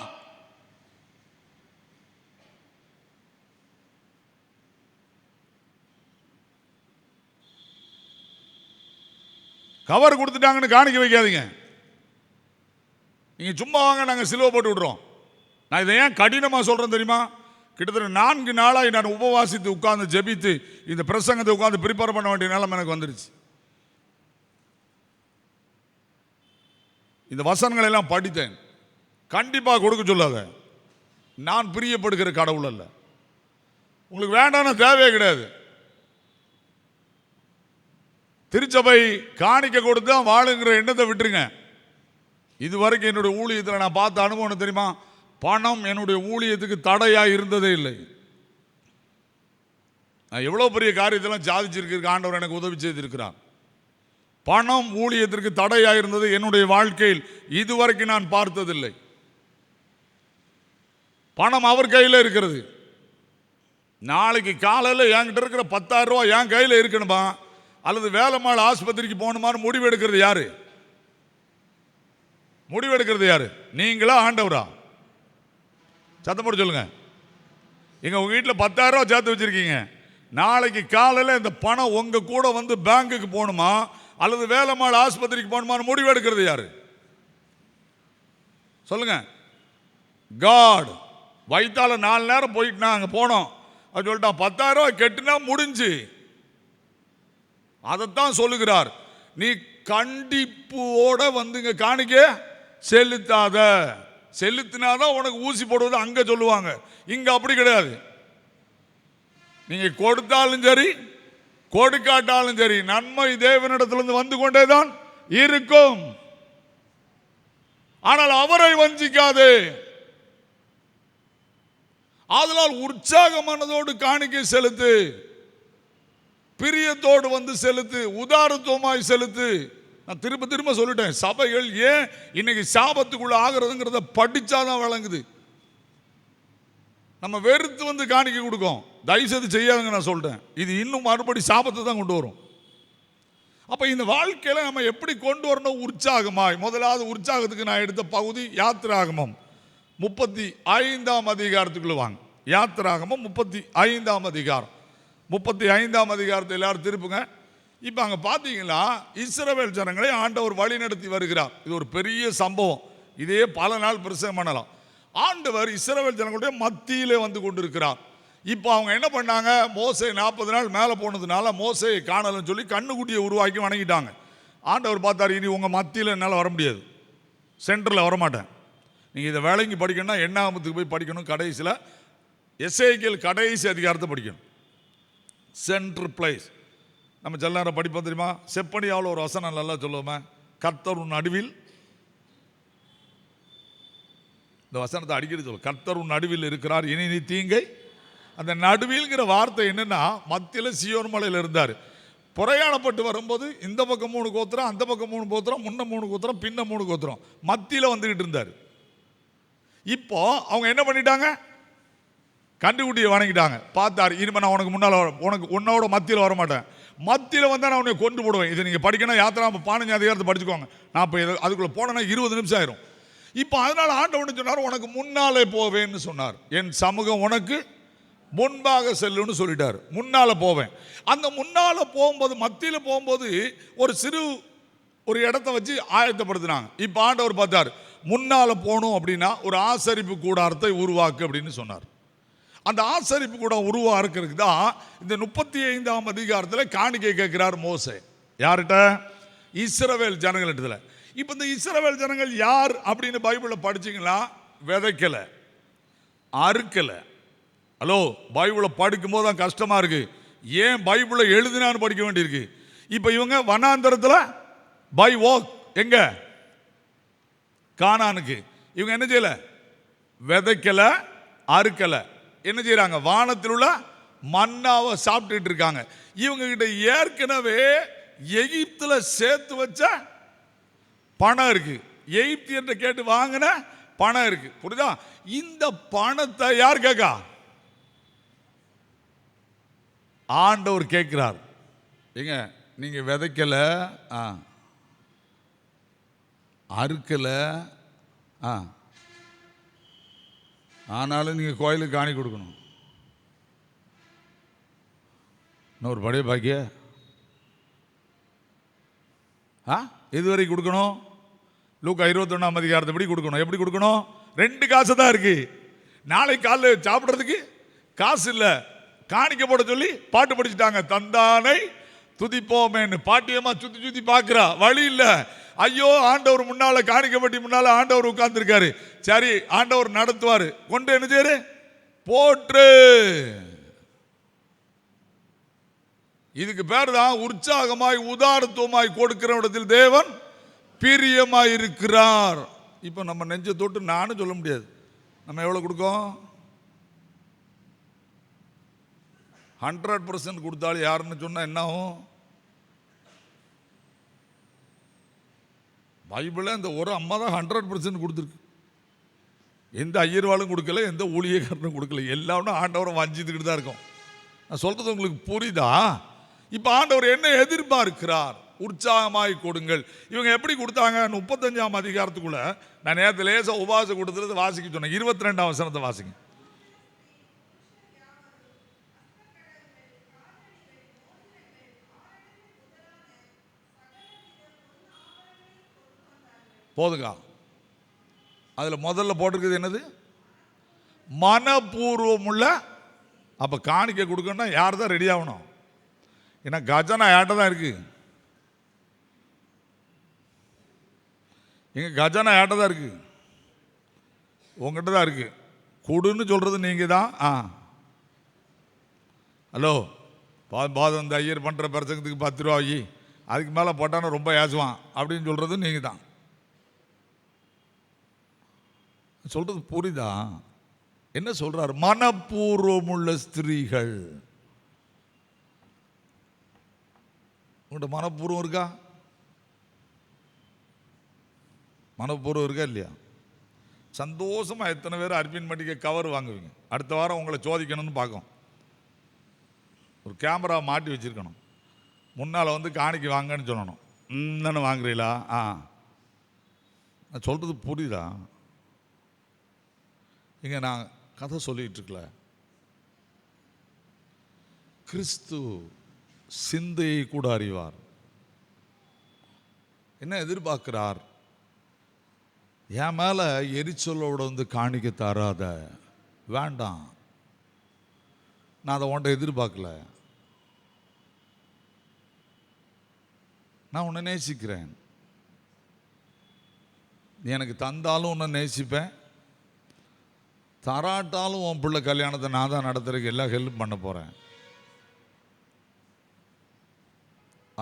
கவர் கொடுத்துட்டாங்கன்னு காணிக்க வைக்காதீங்க. நீங்க சும்மா வாங்க, நாங்க சிலுவை போட்டு விடுறோம். நான் இதை ஏன் கடினமா சொல்றேன் தெரியுமா? கிட்டத்தட்ட 4 நாளாய் நான் உபவாசித்து உட்கார்ந்து ஜெபித்து இந்த பிரசங்கத்தை உட்கார்ந்து ப்ரிப்பேர் பண்ண வேண்டிய நிலைமை எனக்கு வந்துருச்சு. இந்த வசனங்களை எல்லாம் படித்தேன். கண்டிப்பா கொடுக்க சொல்லாத. நான் பிரியப்படுகிற கடவுள் அல்ல. உங்களுக்கு வேண்டான தேவையே கிடையாது. திருச்சபை காணிக்க கொடுத்து வாழுங்கிற எண்ணத்தை விட்டுருங்க. இதுவரைக்கும் என்னுடைய ஊழியத்தில் நான் பார்த்த அனுபவம் தெரியுமா? பணம் என்னுடைய ஊழியத்துக்கு தடையாக இருந்ததே இல்லை. நான் எவ்வளோ பெரிய காரியத்தெல்லாம் சாதிச்சிருக்க ஆண்டவர் எனக்கு உதவி செய்திருக்கிறார். பணம் ஊழியத்திற்கு தடையாக இருந்தது என்னுடைய வாழ்க்கையில் இதுவரைக்கும் நான் பார்த்ததில்லை. பணம் அவர் கையில் இருக்கிறது. நாளைக்கு காலையில் என்கிட்ட இருக்கிற 10,000 ரூபாய் என் கையில் இருக்கணுமா அல்லது வேலைமாள் ஆஸ்பத்திரிக்கு போகணுமான்னு முடிவு எடுக்கிறது யாரு? முடிவு எடுக்கிறது யாரு? நீங்களா ஆண்டவரா? சத்தம் போட்டு சொல்லுங்க. எங்க உங்க வீட்டில் 10,000 ரூபாய் சேர்த்து வச்சிருக்கீங்க. நாளைக்கு காலையில் இந்த பணம் உங்க கூட வந்து பேங்குக்கு போகணுமா அல்லது வேலைமாள் ஆஸ்பத்திரிக்கு போகணுமான்னு முடிவு எடுக்கிறது யாரு? சொல்லுங்க. காட் வைத்தால 4 நேரம் போயிட்டு அங்கே போனோம் அது சொல்லிட்டான் 10,000 ரூபாய் கெட்டுனா முடிஞ்சு. அதைத்தான் சொல்லுகிறார். நீ கண்டிப்போட வந்துங்க காணிக்க செலுத்தாத. செலுத்தினாதான் உனக்கு ஊசி போடுவது அங்க சொல்லுவாங்க. இங்க அப்படி கிடையாது. நீங்க கொடுத்தாலும் சரி கொடுக்காட்டாலும் சரி நன்மை தேவனிடத்திலிருந்து வந்து கொண்டேதான் இருக்கும். ஆனால் அவரை வஞ்சிக்காதே. அதனால் உற்சாகமானதோடு காணிக்கை செலுத்து. பிரியத்தோடு வந்து செலுத்து. உதாரத்துவமாய் செலுத்து. நான் திரும்ப திரும்ப சொல்லிட்டேன். சபைகள் ஏன் இன்னைக்கு சாபத்துக்குள்ள ஆகிறதுங்கிறத படிச்சாதான் வழங்குது. நம்ம வெறுத்து வந்து காணிக்க கொடுக்கும். தயவுசெய்து செய்யாதுங்க. நான் சொல்லிட்டேன். இது இன்னும் மறுபடி சாபத்தை தான் கொண்டு வரும். அப்ப இந்த வாழ்க்கையில நம்ம எப்படி கொண்டு வரணும்? உற்சாகமாய். முதலாவது உற்சாகத்துக்கு நான் எடுத்த பகுதி யாத்திராகமம் 35ஆம் அதிகாரத்துக்குள்ள வாங்க. யாத்திராகமம் 35ஆம் அதிகாரம். 35ஆம் அதிகாரத்தை எல்லாரும் திருப்புங்க. இப்போ அங்கே பார்த்தீங்கன்னா இஸ்ரவேல் ஜனங்களை ஆண்டவர் வழி நடத்தி வருகிறார். இது ஒரு பெரிய சம்பவம். இதே பல நாள் பிரசங்கம் பண்ணலாம். ஆண்டவர் இஸ்ரவேல் ஜனங்களுடைய மத்தியிலே வந்து கொண்டிருக்கிறார். இப்போ அவங்க என்ன பண்ணாங்க? மோசே 40 நாள் மேலே போனதுனால மோசையை காணலன்னு சொல்லி கண்ணுக்குட்டியை உருவாக்கி வணங்கிட்டாங்க. ஆண்டவர் பார்த்தார், இனி உங்கள் மத்தியில் என்னால் வர முடியாது, சென்டரில் வரமாட்டேன். நீங்கள் இதை விளங்கி படிக்கணும்னா எண்ணாகமத்துக்கு போய் படிக்கணும். கடைசியில் எசேக்கியேல் கடைசி அதிகாரத்தை படிக்கணும். Central place. நம்ம சில நேரம் படிப்போம் தெரியுமா? செப்பனியாவில் ஒரு வசனம் நல்லா சொல்லுவோமே, கர்த்தர் உன் நடுவில். இந்த வசனத்தை அடிக்கடி சொல்லுவோம். கர்த்தர் உன் நடுவில் இருக்கிறார், இனி நீ தீங்கை. அந்த நடுவில்ங்கிற வார்த்தை என்னன்னா, மத்தியில் சீயோன் மலையில் இருந்தார். பிரயாணப்பட்டு வரும்போது இந்த பக்கம் 3 கோத்திரம், அந்த பக்கம் 3 கோத்திரம், முன்ன 3 கோத்திரம், பின்ன 3 கோத்திரம், மத்தியில் வந்துகிட்டு இருந்தார். இப்போ அவங்க என்ன பண்ணிட்டாங்க? கண்டுகுட்டியை வணங்கிட்டாங்க. பார்த்தார், இனிமே நான் உனக்கு முன்னால் உன்னோட மத்தியில் வரமாட்டேன். மத்தியில் வந்தால் நான் உன்னை கொண்டு போடுவேன். இதை நீங்கள் படிக்கணும். யாத்திரா 15 அதிகாரத்தை படிச்சுக்கோங்க. நான் இப்போ அதுக்குள்ளே போனேன்னா 20 நிமிஷம் ஆயிரும். இப்போ அதனால் ஆண்டவன் சொன்னார், உனக்கு முன்னாலே போவேன்னு சொன்னார். என் சமூகம் உனக்கு முன்பாக செல்லுன்னு சொல்லிட்டார். முன்னால் போவேன். அந்த முன்னால் போகும்போது, மத்தியில் போகும்போது ஒரு இடத்த வச்சு ஆயத்தப்படுத்தினாங்க. இப்போ ஆண்டவர் பார்த்தார், முன்னால் போகணும் அப்படின்னா ஒரு ஆசரிப்பு கூடாரத்தை உருவாக்கு அப்படின்னு சொன்னார். அந்த ஆசரிப்பு கூட உருவாக்குறதுக்கு தான் இந்த 35ஆம் அதிகாரத்தில் காணிக்கை கேட்கிறார் மோசே. யார்கிட்ட? இஸ்ரவேல் ஜனங்கள்கிட்ட. இப்போ இந்த இஸ்ரவேல் ஜனங்கள் யார் அப்படின்னு பைபிளில் படிச்சிங்களா? விதைக்கலை, அறுக்கலை. ஹலோ, பைபிளை படிக்கும்போது தான் கஷ்டமா இருக்கு. ஏன் பைபிளை எழுதினான்னு படிக்க வேண்டியிருக்கு. இப்போ இவங்க வனாந்தரத்தில் பை வாக் எங்க? கானானுக்கு. இவங்க என்ன செய்யல? விதைக்கலை, அறுக்கலை. என்ன செய்யறாங்க? வானத்தில் உள்ள மன்னாவை சாப்பிட்டுட்டு இருக்காங்க. இவங்க கிட்ட ஏற்கனவே எகிப்துல சேர்த்து வச்ச பணம் இருக்கு, எகிப்து என்று கேட்டு வாங்கின பணம் இருக்கு. புரியுதா? இந்த பணத்தை யார் கேட்கா? ஆண்டவர் கேட்கிறார். ஏங்க, நீங்க விதைக்கல, அறுக்கல, ஆனாலும் நீங்க கோயிலுக்கு காணி கொடுக்கணும். இன்னொரு படைய பாக்கிய இதுவரை கொடுக்கணும். லூக்கா 21ஆம் அதிகாரத்தை எப்படி கொடுக்கணும்? எப்படி கொடுக்கணும்? 2 காசு தான் இருக்கு. நாளைக்கு காலையில் சாப்பிட்றதுக்கு காசு இல்லை. காணிக்க போட சொல்லி பாட்டு படிச்சுட்டாங்க. தந்தானை துதிப்போமேன்னு பாட்டியம்மா சுத்தி சுத்தி பார்க்கிறா, வழி இல்லை. ஐயோ, ஆண்டவர் முன்னால காணிக்கப்பட்டி முன்னால ஆண்டவர் உட்கார்ந்துருக்காரு. சரி, ஆண்டவர் நடத்துவாரு. கொண்டு என்ன செய்யறு? போற்று. இதுக்கு பேர் தான் உற்சாகமாய் உதாரத்துவமாய் கொடுக்கிற இடத்தில் தேவன் பிரியமாய் இருக்கிறார். இப்ப நம்ம நெஞ்ச தொட்டு நானும் சொல்ல முடியாது நம்ம எவ்வளவு கொடுக்கோம். 100% கொடுத்தாலும் யாருன்னு சொன்னா என்ன ஆகும்? பைபிள இந்த ஒரு அம்மா தான் 100% கொடுத்துருக்கு. எந்த ஐயர்வாளும் கொடுக்கல, எந்த ஊழியக்காரனும் கொடுக்கல. எல்லாரும் ஆண்டவரை வஞ்சித்துக்கிட்டு தான் இருக்கும். நான் சொல்றது உங்களுக்கு புரியுதா? இப்ப ஆண்டவர் என்ன எதிர்பார்க்கிறார்? உற்சாகமாய் கொடுங்கள். இவங்க எப்படி கொடுத்தாங்க? 35ஆம் அதிகாரத்துக்குள்ள நான் நேரத்தில் லேசா உபவாசம் கொடுத்துறது வாசிக்க சொன்னேன். 22ஆம் வசனத்தை வாசிங்க. போதுங்க. அதுல முதல்ல போட்டிருக்குது என்னது? மனப்பூர்வம் உள்ள. அப்ப காணிக்க கொடுக்கணும்னா யார் தான் ரெடி ஆகணும்? ஏன்னா கஜனா யார்கிட்ட தான் இருக்கு. எங்க கஜனா யார்கிட்ட தான் இருக்கு? உங்ககிட்ட தான் இருக்கு. கொடுன்னு சொல்றது நீங்க தான். ஹலோ, பாதம் இந்த ஐயர் பண்ற பிரசங்கத்துக்கு 10 ரூபாய், அதுக்கு மேல போட்டான ரொம்ப ஏசுவான் அப்படின்னு சொல்றது நீங்க தான். சொல்றது புரியுதா? என்ன சொல்றாரு? மனப்பூர்வம் உள்ள ஸ்திரீகள். உங்கள்கிட்ட மனப்பூர்வம் இருக்கா? மனப்பூர்வம் இருக்கா இல்லையா? சந்தோஷமா எத்தனை பேர் அர்பின் மட்டிக்க கவர் வாங்குவீங்க? அடுத்த வாரம் உங்களை சோதிக்கணும்னு பார்க்கும். ஒரு கேமரா மாட்டி வச்சிருக்கணும். முன்னால் வந்து காணிக்கு வாங்கன்னு சொல்லணும். தானே வாங்குறீங்களா? நான் சொல்றது புரியுதா? இங்க நான் கதை சொல்லிட்டு இருக்கல. கிறிஸ்து சிந்தையை கூட அறிவார். என்ன எதிர்பார்க்கிறார்? என் மேல எரிச்சலோட வந்து காணிக்க தராத, வேண்டாம். நான் அதை உன்ட்ட எதிர்பார்க்கல. நான் உன்னை நேசிக்கிறேன். நீ எனக்கு தந்தாலும் உன்னை நேசிப்பேன், தராட்டாலும் உன் பிள்ளை கல்யாணத்தை நான் தான் நடத்துறதுக்கு எல்லாம் ஹெல்ப் பண்ண போறேன்.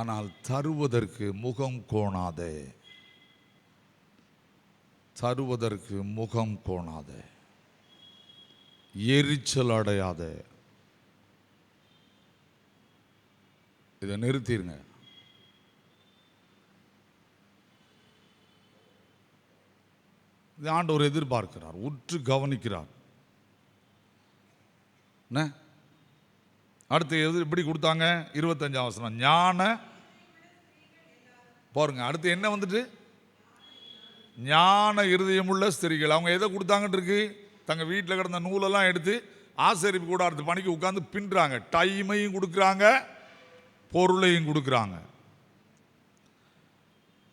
ஆனால் தருவதற்கு முகம் கோணாதே, தருவதற்கு முகம் கோணாதே, எரிச்சல் அடையாதே. இதை நிறுத்திடுங்க. ஆண்டவர் எதிர்பார்க்கிறார், உற்று கவனிக்கிறார். அடுத்து எப்படி கொடுத்தாங்க? 25ஆம் வசனம். ஞான பாருங்க. அடுத்து என்ன வந்துட்டு? ஞான இருதயமுள்ள ஸ்திரீகள். அவங்க எதை கொடுத்தாங்கன்னு இருக்கு? தங்க வீட்டில் கிடந்த நூலெல்லாம் எடுத்து ஆசரிப்பு கூட அடுத்த பணிக்கு உட்கார்ந்து பின்றாங்க. டைமையும் கொடுக்குறாங்க, பொருளையும் கொடுக்குறாங்க.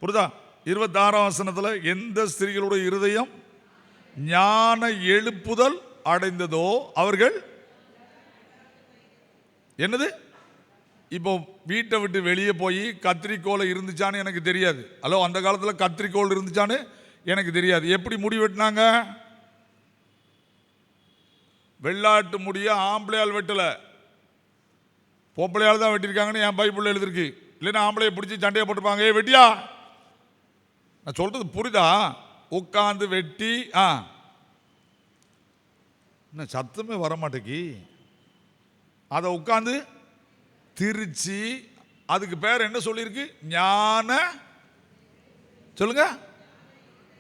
புரியுதா? 26ஆம் வசனத்துல எந்த ஸ்திரீகளுடைய இருதயம் ஞான எழுப்புதல் அடைந்ததோ அவர்கள் என்னது? இப்போ வீட்டை விட்டு வெளியே போய் கத்திரிக்கோலை இருந்துச்சான்னு எனக்கு தெரியாது. ஹலோ, அந்த காலத்தில் கத்திரிக்கோள் இருந்துச்சான்னு எனக்கு தெரியாது. எப்படி முடி வெட்டினாங்க? வெள்ளாட்டு முடிய ஆம்பளையால் வெட்டல, பொம்பளையால் தான் வெட்டியிருக்காங்கன்னு என் பைபிள்ல எழுதிருக்கு. இல்லைன்னா ஆம்பளையை பிடிச்சி சண்டையை போட்டிருப்பாங்க. ஏ வெட்டியா, நான் சொல்றது புரியுதா? உட்காந்து வெட்டி என்ன சத்தமே வரமாட்டேங்கி அதை உட்காந்து திரிச்சு அதுக்கு பேர் என்ன சொல்லியிருக்கு? ஞான, சொல்லுங்க,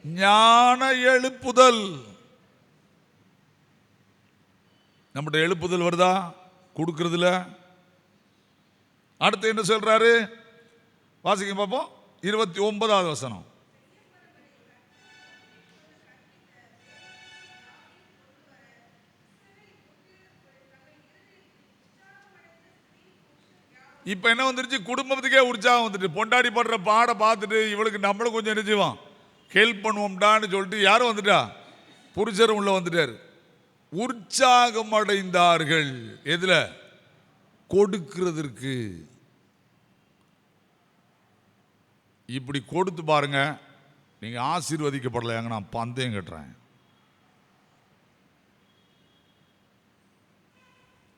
ஞான எழுப்புதல். நம்முடைய எழுப்புதல் வருதா கொடுக்கறதுல? அடுத்து என்ன சொல்றாரு? வாசிக்க பார்ப்போம். 29வது வசனம். இப்ப என்ன வந்துருச்சு? குடும்பத்துக்கே உற்சாகம் வந்துட்டு, பொண்டாடி படுற பாட பார்த்துட்டு இவளுக்கு நம்மளும் கொஞ்சம் என்ன செய்வோம், ஹெல்ப் பண்ணுவோம்டான்னு சொல்லிட்டு யாரும் வந்துட்டா, புருஷரும் உள்ள வந்துட்டாரு. உற்சாகம் அடைந்தார்கள். எதுல? கொடுக்கிறதற்கு. இப்படி கொடுத்து பாருங்க, நீங்க ஆசீர்வதிக்கப்படலையாங்க. நான் பந்தயம் கட்டுறேன்.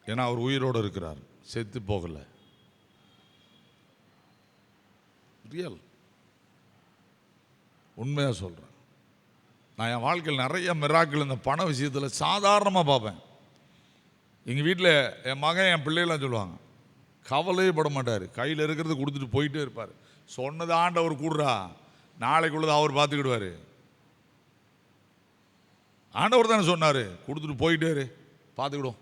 ஏன்னா அவர் உயிரோடு இருக்கிறார், செத்து போகல. ரியல், உண்மையாக சொல்கிறேன். நான் என் வாழ்க்கையில் நிறைய மிராக்கள் இந்த பண விஷயத்தில் சாதாரணமாக பார்ப்பேன். எங்கள் வீட்டில் என் மகன் என் பிள்ளைகளாம் சொல்லுவாங்க, கவலையே பட மாட்டார், கையில் இருக்கிறது கொடுத்துட்டு போயிட்டே இருப்பார். சொன்னது ஆண்டவர் கூடுறா, நாளைக்குள்ளது அவர் பார்த்துக்கிடுவார். ஆண்டவர் தானே சொன்னார், கொடுத்துட்டு போயிட்டே இரு, பார்த்துக்கிடும்.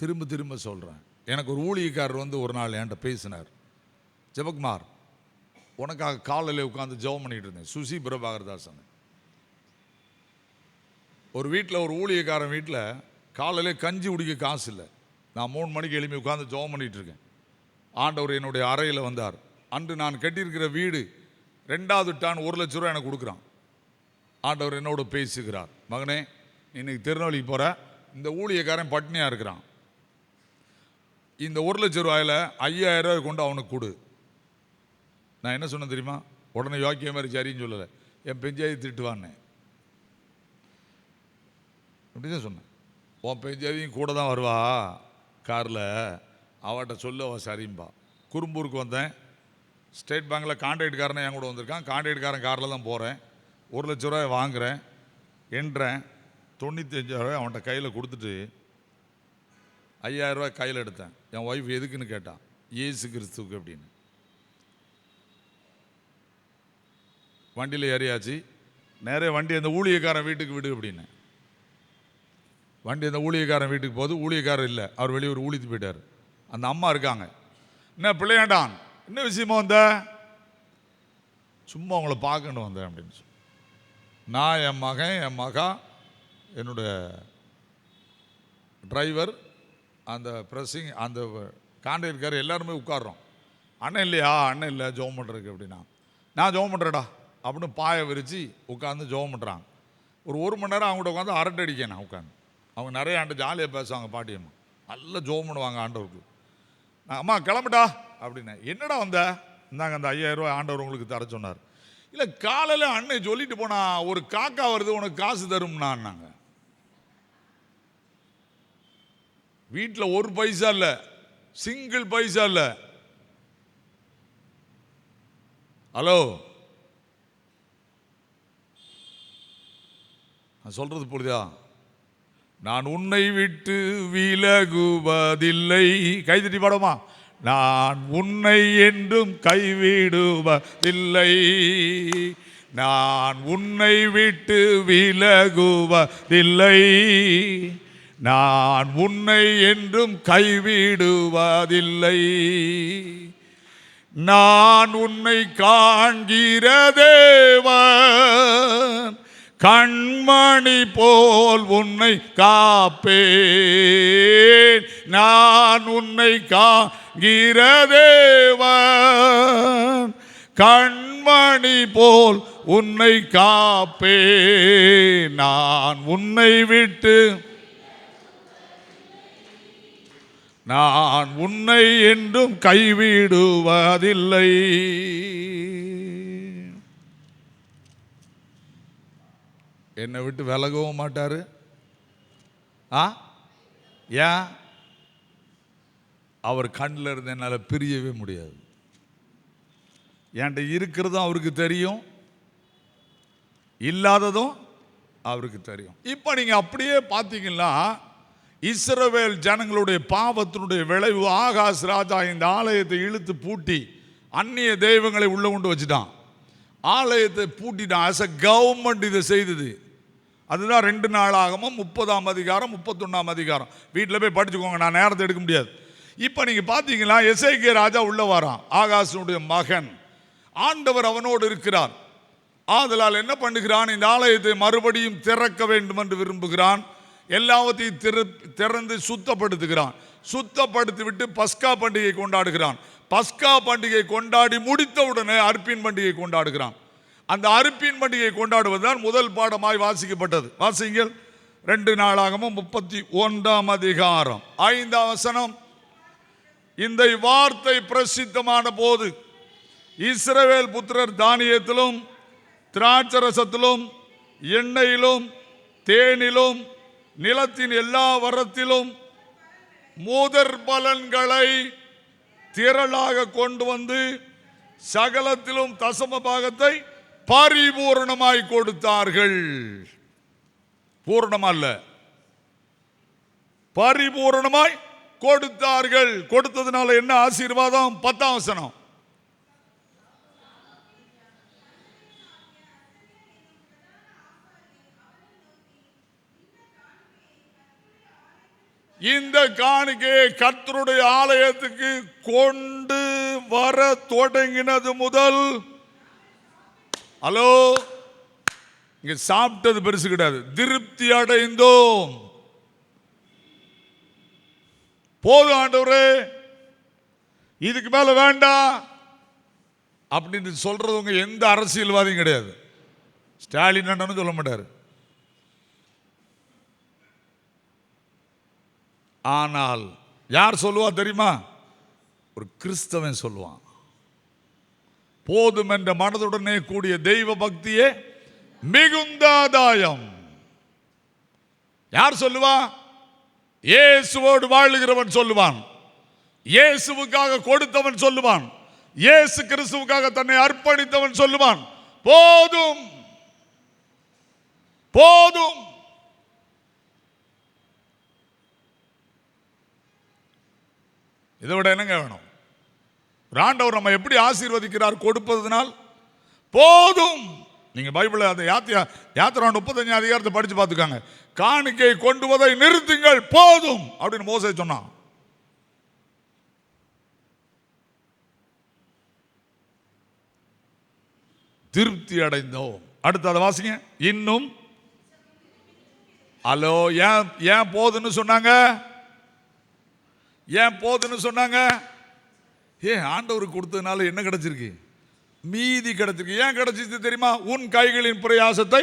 திரும்ப திரும்ப சொல்கிறேன். எனக்கு ஒரு ஊழியக்காரர் வந்து ஒரு நாள் என்கிட்ட பேசினார். ஜெபக்குமார், உனக்காக காலையில் உட்காந்து ஜெபம் பண்ணிட்டு இருந்தேன். சுசி பிரபாகரதாசன் ஒரு வீட்டில், ஒரு ஊழியக்காரன் வீட்டில் காலையில் கஞ்சி குடிக்க காசு இல்லை. நான் 3 மணிக்கு எழுப்பி உட்காந்து ஜெபம் பண்ணிட்டு இருக்கேன். ஆண்டவர் என்னுடைய அறையில் வந்தார். அன்று நான் கட்டியிருக்கிற வீடு 2வது டான் 1 லட்ச ரூபா எனக்கு கொடுக்குறான். ஆண்டவர் என்னோட பேசுகிறார், மகனே இன்னைக்கு திருநெல்வேலிக்கு போகிற, இந்த ஊழியக்காரன் பட்னியாக இருக்கிறான், இந்த 1 லட்ச ரூபாயில் 5000 ரூபாய் கொண்டு அவனுக்கு கொடு. நான் என்ன சொன்னேன் தெரியுமா? உடனே யோக்கிய மாதிரி சரின்னு சொல்லலை, என் பெஞ்சாதி திட்டுவான்னு அப்படிதான் சொன்னேன். உன் பெஞ்சாதியும் கூட தான் வருவா காரில், அவட்ட சொல்ல அவள் சரிம்பா. குறும்பூருக்கு வந்தேன். ஸ்டேட் பேங்கில் கான்ட்ராக்ட்காரனை என் கூட வந்திருக்கான். கான்ட்ராக்ட்காரன் காரில் தான் போகிறேன். 1 லட்ச ரூபாய் வாங்குகிறேன், என்றேன். 95,000 ரூபாய் அவன்கிட்ட கையில் கொடுத்துட்டு 5,000 ரூபாய் கையில் எடுத்தேன். என் ஒய்ஃப் எதுக்குன்னு கேட்டான். இயேசு கிறிஸ்துவுக்கு அப்படின்னு. வண்டியில் ஏறியாச்சு. நேரே வண்டி அந்த ஊழியக்காரன் வீட்டுக்கு விடு அப்படின்னு. வண்டி அந்த ஊழியக்காரன் வீட்டுக்கு போகுது. ஊழியக்காரர் இல்லை, அவர் வெளியூர் ஊழித்து போயிட்டார். அந்த அம்மா இருக்காங்க. என்ன பிள்ளையாண்டான், என்ன விஷயமா வந்த? சும்மா அவங்கள பார்க்கணும் வந்தேன் அப்படின்னு சொல்லி. நான், என் மகன், என் மகா, என்னுடைய டிரைவர், அந்த ப்ரெஸ்ஸிங், அந்த கான்ட்ராக்ட்காரர் எல்லாருமே உட்காடுறோம். அண்ணன் இல்லையா? அண்ணன் இல்லை, ஜெபம் பண்ணுறதுக்கு அப்படின்னா. நான் ஜெபம் பண்ணுறேடா அப்படின்னு பாயை விரித்து உட்காந்து ஜெபம் பண்ணுறாங்க. ஒரு 1 மணி நேரம் அவங்கள்ட்ட உட்காந்து அரட்டை அடிக்கேன். நான் உட்காந்து, அவங்க நிறைய ஆண்டு ஜாலியாக பேசுவாங்க, பாட்டியம்மா நல்லா ஜெபம் பண்ணுவாங்க ஆண்டவருக்கு. நான், அம்மா கிளம்புட்டா அப்படின்னேன். என்னடா வந்த? இந்தாங்க அந்த 5,000 ரூபாய் ஆண்டவர் உங்களுக்கு தர சொன்னார். இல்லை காலையில் அண்ணன் சொல்லிட்டு போனா, ஒரு காக்கா வருது உனக்கு காசு தரும்னாங்க. வீட்டில் 1 பைசா இல்லை, சிங்கிள் பைசா இல்லை. ஹலோ, நான் சொல்றது புரியுதா? நான் உன்னை விட்டு விலகுவதில்லை. கைதட்டி பாடுமா? நான் உன்னை என்றும் கைவிடுவதில்லை, நான் உன்னை விட்டு விலகுவதில்லை, நான் உன்னை என்றும் கைவிடுவதில்லை. நான் உன்னை காண்கிற தேவன், கண்மணி போல் உன்னை காப்பேன். நான் உன்னை காண்கிற தேவன், கண்மணி போல் உன்னை காப்பேன். நான் உன்னை விட்டு, நான் உன்னை என்றும் கைவிடுவதில்லை. என்னை விட்டு விலகவும் மாட்டாரு. ஏன்? அவர் கண்ணில் இருந்து என்னால் பிரியவே முடியாது. என்கிட்ட இருக்கிறதும் அவருக்கு தெரியும், இல்லாததும் அவருக்கு தெரியும். இப்போ நீங்கள் அப்படியே பார்த்தீங்கன்னா இஸ்ரவேல் ஜனங்களுடைய பாவத்தினுடைய விளைவு ஆகாஸ் ராஜா இந்த ஆலயத்தை இழுத்து பூட்டி அந்நிய தெய்வங்களை உள்ள கொண்டு வச்சுட்டான். ஆலயத்தை பூட்டிட்டான். ஆஸ் அ கவர்மெண்ட் இதை செய்தது. அதுதான் 2 நாளாகமும் 30ஆம் அதிகாரம் 31ஆம் அதிகாரம். வீட்டில் போய் படிச்சுக்கோங்க, நான் நேரத்தை எடுக்க முடியாது. இப்போ நீங்கள் பார்த்தீங்களா, எசேக்கியா ராஜா உள்ள வரான், ஆகாசனுடைய மகன். ஆண்டவர் அவனோடு இருக்கிறார். ஆதலால் என்ன பண்ணுகிறான், இந்த ஆலயத்தை மறுபடியும் திறக்க வேண்டும் என்று விரும்புகிறான். எல்லாவற்றையும் திறந்து சுத்தப்படுத்துகிறான். சுத்தப்படுத்தி விட்டு பஸ்கா பண்டிகை கொண்டாடுகிறான். பஸ்கா பண்டிகை கொண்டாடி முடித்தவுடனே அர்ப்பீன் பண்டிகை கொண்டாடுகிறான். அந்த அர்ப்பீன் பண்டிகை கொண்டாடுவதுதான் முதல் பாடமாய் வாசிக்கப்பட்டது. வாசிங்கள் 2 நாளாகமும் 31ஆம் அதிகாரம் 5ஆம் வசனம். இந்த வார்த்தை பிரசித்தமான போது இஸ்ரவேல் புத்திரர் தானியத்திலும் திராட்சரசத்திலும் எண்ணெயிலும் தேனிலும் நிலத்தின் எல்லா வரத்திலும் முதற் பலன்களை திரளாக கொண்டு வந்து சகலத்திலும் தசம பாகத்தை பரிபூர்ணமாய் கொடுத்தார்கள். பூர்ணமல்ல, பரிபூர்ணமாய் கொடுத்தார்கள். கொடுத்ததுனால என்ன ஆசீர்வாதம்? 10ஆம் வசனம். இந்த காணிக்கையை கர்த்தருடைய ஆலயத்துக்கு கொண்டு வர தொடங்கினது முதல், ஹலோ, இங்க சாப்பிட்டது பெருசு கிடையாது, திருப்தி அடைந்தோம். போதும் ஆண்டவரே, இதுக்கு மேல வேண்டாம் அப்படின்னு சொல்றவங்க எந்த அரசியல்வாதியும் கிடையாது. ஸ்டாலின் அண்ணனும் சொல்ல மாட்டாரு. ஆனால் யார் சொல்லுவா தெரியுமா? ஒரு கிறிஸ்தவன் சொல்லுவான். போதும் என்ற மனதுடனே கூடிய தெய்வ பக்தியே மிகுந்த ஆதாயம். யார் சொல்லுவா? இயேசுவோடு வாழுகிறவன் சொல்லுவான். இயேசுவுக்காக கொடுத்தவன் சொல்லுவான். இயேசு கிறிஸ்துவுக்காக தன்னை அர்ப்பணித்தவன் சொல்லுவான். போதும் போதும். இதை விட என்னங்க வேணும்? ஆண்டவர் நம்ம எப்படி ஆசீர்வதிக்கிறார்? கொடுப்பதனால் போதும். நீங்க பைபிள் அந்த யாத்திரா 35 அதிகாரத்தை படிச்சு பார்த்துக்காங்க. காணிக்கை கொண்டு வதை நிறுத்துங்கள், போதும் அப்படின்னு மோசே சொன்னான். திருப்தி அடைந்தோம். அடுத்து அதை வாசிங்க. இன்னும் ஹலோ, ஏன் போதுன்னு சொன்னாங்க? ஏன் போதுன்னு சொன்னாங்க? ஆண்டவருக்கு கொடுத்ததுனால என்ன கிடைச்சிருக்கு? மீதி கிடைச்சிருக்கு. ஏன் கிடைச்சிருக்கு தெரியுமா? உன் கைகளின் பிரயாசத்தை.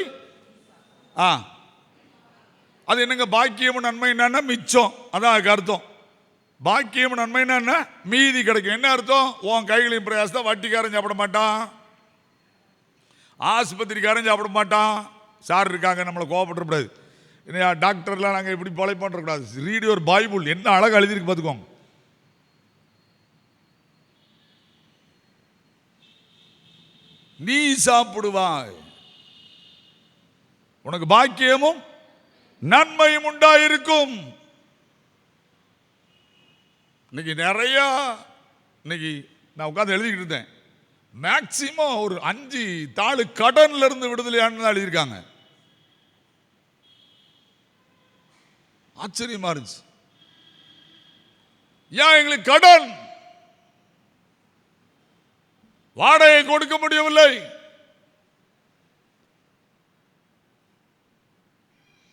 அது என்னங்க? பாக்கியம் நன்மை என்ன? மிச்சம். அதான் அதுக்கு அர்த்தம். பாக்கியம் நன்மை என்ன? மீதி கிடைக்கும். என்ன அர்த்தம்? உன் கைகளின் பிரயாசத்தை வட்டிக்காரன் சாப்பிட மாட்டான், ஆஸ்பத்திரிக்காரன் சாப்பிட மாட்டான். சார் இருக்காங்க, நம்மளை கோவப்படக்கூடாது. டாக்டர்லாம் நாங்கள் இப்படி பழை பண்ணக்கூடாது. Read your Bible. என்ன அழகாக எழுதிருக்கு பார்த்துக்கோங்க. நீ சாப்பிடுவாய், உனக்கு பாக்கியமும் நன்மையும் உண்டாயிருக்கும். இன்னைக்கு நிறைய நான் உட்காந்து எழுதிக்கிட்டு இருந்தேன். மேக்சிமம் ஒரு 5 தாள் கடன்ல இருந்து விடுதலையானு எழுதியிருக்காங்க. ஆச்சரியமா இருந்துச்சு. ஏன் எங்களுக்கு கடன்? வாடகை கொடுக்க முடியவில்லை.